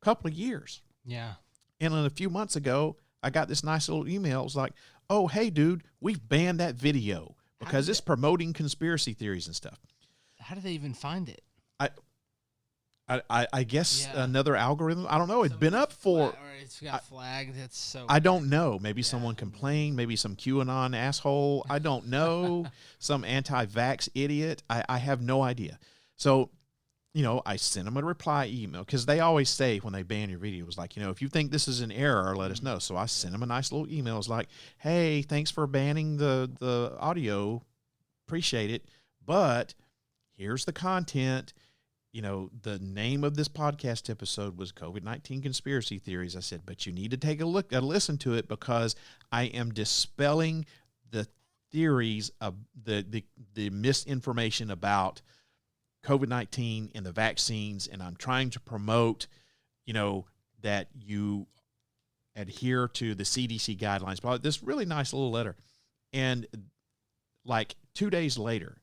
a couple of years. Yeah. And then a few months ago, I got this nice little email. It was like, "Oh, hey, dude, we've banned that video because it's promoting conspiracy theories and stuff." How did they even find it? I guess another algorithm. I don't know. It's been up for. Or it's got flagged. That's so. I don't know. Maybe someone complained. Maybe some QAnon asshole. I don't know. Some anti-vax idiot. I have no idea. So, I sent them a reply email, because they always say when they ban your video, it was like, if you think this is an error, let us know. So I sent them a nice little email. It's like, "Hey, thanks for banning the audio. Appreciate it. But here's the content. The name of this podcast episode was COVID-19 Conspiracy Theories." I said, "But you need to take a listen to it, because I am dispelling the theories of the misinformation about COVID-19 and the vaccines, and I'm trying to promote, that you adhere to the CDC guidelines." But this really nice little letter. And 2 days later,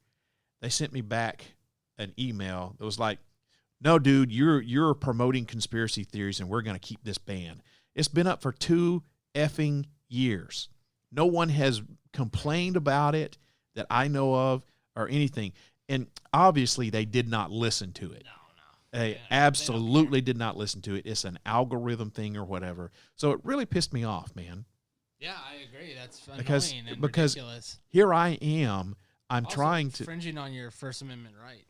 they sent me back an email that was like, "No, dude, you're promoting conspiracy theories, and we're going to keep this banned." It's been up for 2 effing years. No one has complained about it that I know of or anything. And obviously they did not listen to it. No. They absolutely did not listen to it. It's an algorithm thing or whatever. So it really pissed me off, man. Yeah, I agree. That's annoying and because ridiculous. Here I am. I'm also trying to infringing on your First Amendment right.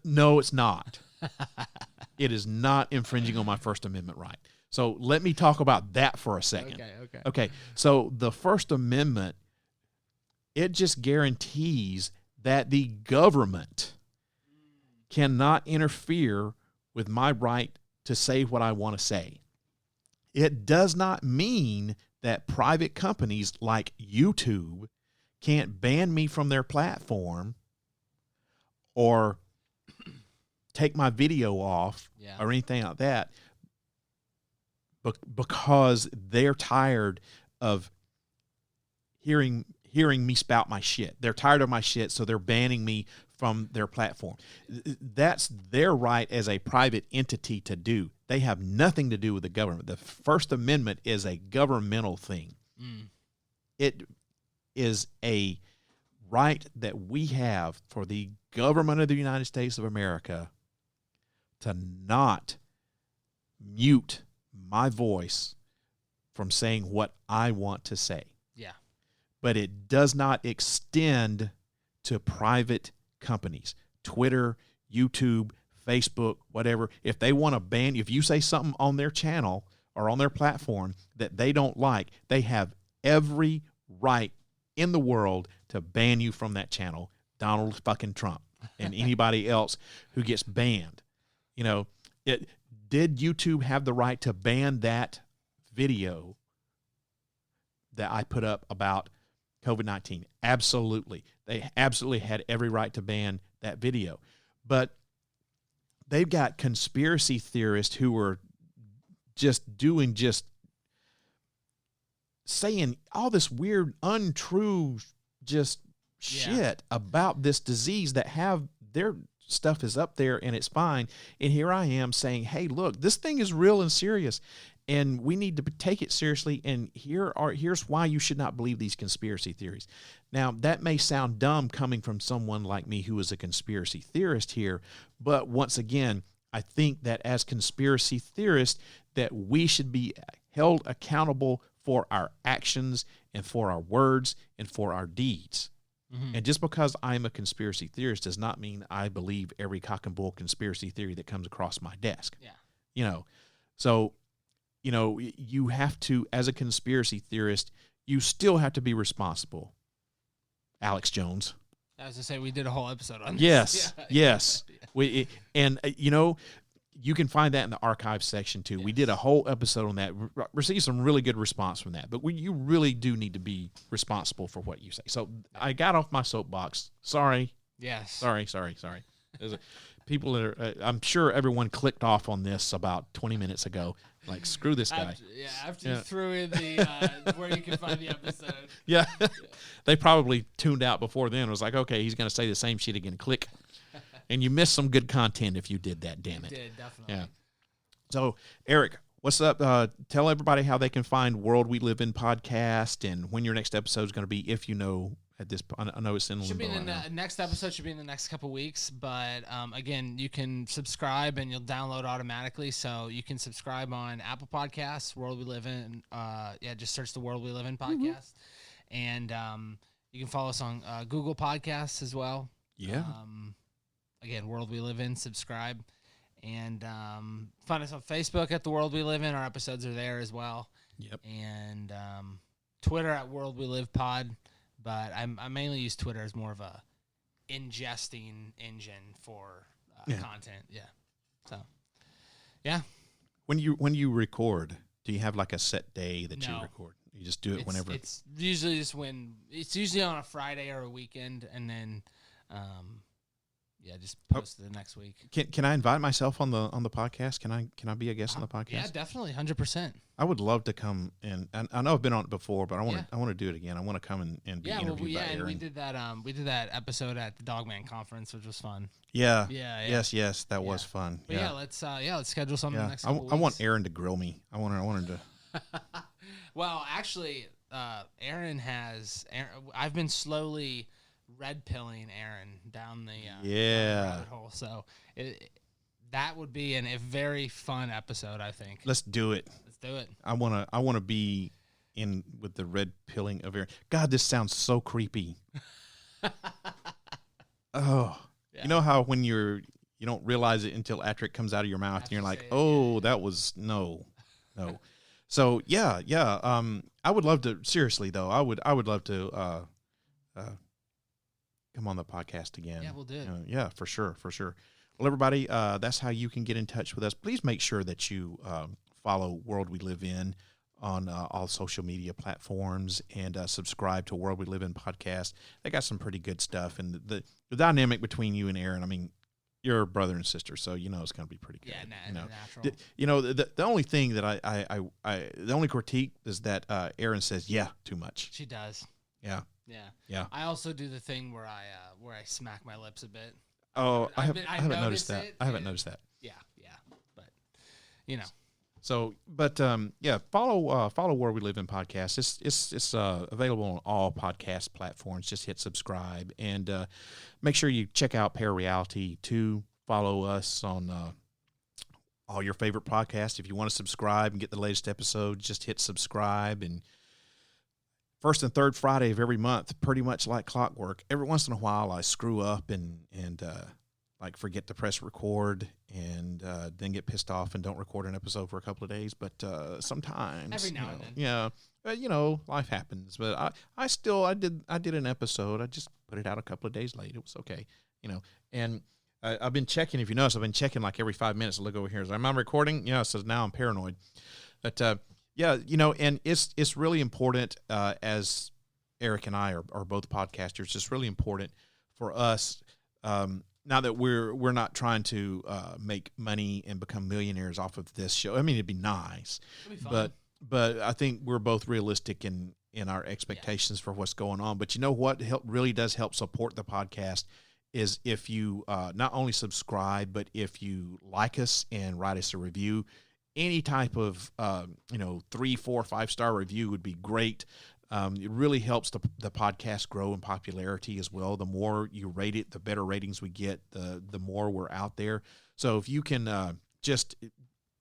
No, it's not. It is not infringing on my First Amendment right. So let me talk about that for a second. Okay. So the First Amendment, it just guarantees that the government cannot interfere with my right to say what I want to say. It does not mean that private companies like YouTube can't ban me from their platform or take my video off or anything like that, because they're tired of hearing me spout my shit. They're tired of my shit, so they're banning me from their platform. That's their right as a private entity to do. They have nothing to do with the government. The First Amendment is a governmental thing. It is a right that we have for the government of the United States of America to not mute my voice from saying what I want to say. Yeah. But it does not extend to private companies, Twitter, YouTube, Facebook, whatever. If they want to ban, if you say something on their channel or on their platform that they don't like, they have every right in the world to ban you from that channel. Donald fucking Trump and anybody else who gets banned. You know, did YouTube have the right to ban that video that I put up about COVID-19? Absolutely. They absolutely had every right to ban that video. But they've got conspiracy theorists who are just saying all this weird, untrue, shit about this disease that have their stuff is up there and it's fine. And here I am saying, hey, look, this thing is real and serious and we need to take it seriously. And here's why you should not believe these conspiracy theories. Now, that may sound dumb coming from someone like me who is a conspiracy theorist here. But once again, I think that as conspiracy theorists, that we should be held accountable for our actions and for our words and for our deeds. Mm-hmm. And just because I'm a conspiracy theorist does not mean I believe every cock and bull conspiracy theory that comes across my desk. Yeah. You know, so, you know, you have to, as a conspiracy theorist, you still have to be responsible. Alex Jones. I was to say, we did a whole episode on this. Yes, yes. You know, you can find that in the archives section too. Yes. We did a whole episode on that. Received some really good response from that. But you really do need to be responsible for what you say. So I got off my soapbox. Sorry. Yes. Sorry. People that are, I'm sure everyone clicked off on this about 20 minutes ago. Like, screw this guy. After you threw in the where you can find the episode. Yeah. They probably tuned out before then. It was like, okay, he's going to say the same shit again. Click. And you missed some good content if you did that, damn it. You did, definitely. Yeah. So, Eric, what's up? Tell everybody how they can find World We Live In podcast and when your next episode is going to be, if you know at this point. I know it's in should limbo. Be the next episode should be in the next couple weeks, but again, you can subscribe and you'll download automatically. So you can subscribe on Apple Podcasts, World We Live In. Just search the World We Live In podcast, and you can follow us on Google Podcasts as well. Yeah. Again, World We Live In, subscribe. And find us on Facebook at The World We Live In. Our episodes are there as well. Yep. And Twitter at World We Live Pod. But I mainly use Twitter as more of a ingesting engine for content. Yeah. So, yeah. When you record, do you have like a set day that you record? You just do it whenever? It's usually just it's usually on a Friday or a weekend, and then just post the next week. Can I invite myself on the podcast? Can I be a guest on the podcast? Yeah, definitely, 100%. I would love to come and I know I've been on it before, but I want to do it again. I want to come and be interviewed by Aaron. And we did that episode at the Dogman conference, which was fun. Yeah. Yes, that was fun. But let's schedule something the next couple weeks. I want Aaron to grill me. I want her to. Well, actually, Aaron, I've been slowly red pilling Aaron down the rabbit hole. So that would be a very fun episode, I think. Let's do it. I want to be in with the red pilling of Aaron. God, this sounds so creepy. Oh, you know how when you're you don't realize it until after it comes out of your mouth, and you're like, that was no. So yeah. I would love to. Seriously though, I would love to come on the podcast again. Yeah, we'll do it. Yeah, for sure. Well, everybody, that's how you can get in touch with us. Please make sure that you follow World We Live In on all social media platforms and subscribe to World We Live In podcast. They got some pretty good stuff, and the dynamic between you and Aaron. I mean, you're brother and sister, so you know it's going to be pretty good. Yeah, natural. The only thing that the only critique is that Aaron says too much. She does. Yeah. I also do the thing where I smack my lips a bit. Oh, I haven't noticed that. I haven't noticed that. Yeah, but So, but follow Where We Live In podcast. It's available on all podcast platforms. Just hit subscribe and make sure you check out ParaReality too. Follow us on all your favorite podcasts. If you want to subscribe and get the latest episode, just hit subscribe. And first and third Friday of every month, pretty much like clockwork. Every once in a while, I screw up and like forget to press record and then get pissed off and don't record an episode for a couple of days. But sometimes, every now and then, life happens. But I did an episode. I just put it out a couple of days late. It was okay, And I've been checking. If you notice, I've been checking like every 5 minutes. I look over here. Am I recording? Yeah. So now I'm paranoid. But and it's really important, as Eric and I are both podcasters, it's really important for us, now that we're not trying to make money and become millionaires off of this show. I mean, it'd be nice, but I think we're both realistic in our expectations for what's going on. But you know what really does help support the podcast is if you not only subscribe, but if you like us and write us a review. Any type of, 3, 4, 5-star review would be great. It really helps the podcast grow in popularity as well. The more you rate it, the better ratings we get, the more we're out there. So if you can just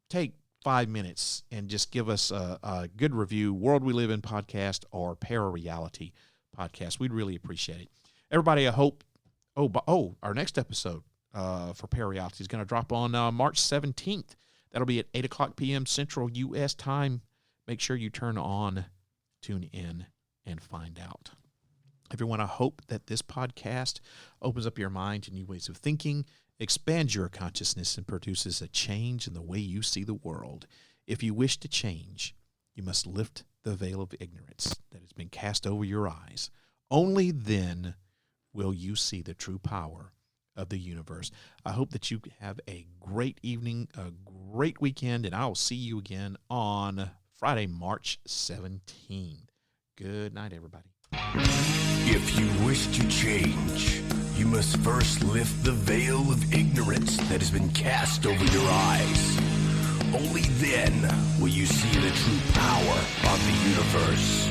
take 5 minutes and just give us a good review, World We Live In podcast or ParaReality podcast, we'd really appreciate it. Everybody, I hope, our next episode for ParaReality is going to drop on March 17th. That'll be at 8 o'clock p.m. Central U.S. time. Make sure you tune in, and find out. Everyone, I hope that this podcast opens up your mind to new ways of thinking, expands your consciousness, and produces a change in the way you see the world. If you wish to change, you must lift the veil of ignorance that has been cast over your eyes. Only then will you see the true power of the universe. I hope that you have a great evening, a great weekend, and I'll see you again on Friday, March 17th. Good night, everybody. If you wish to change, you must first lift the veil of ignorance that has been cast over your eyes. Only then will you see the true power of the universe.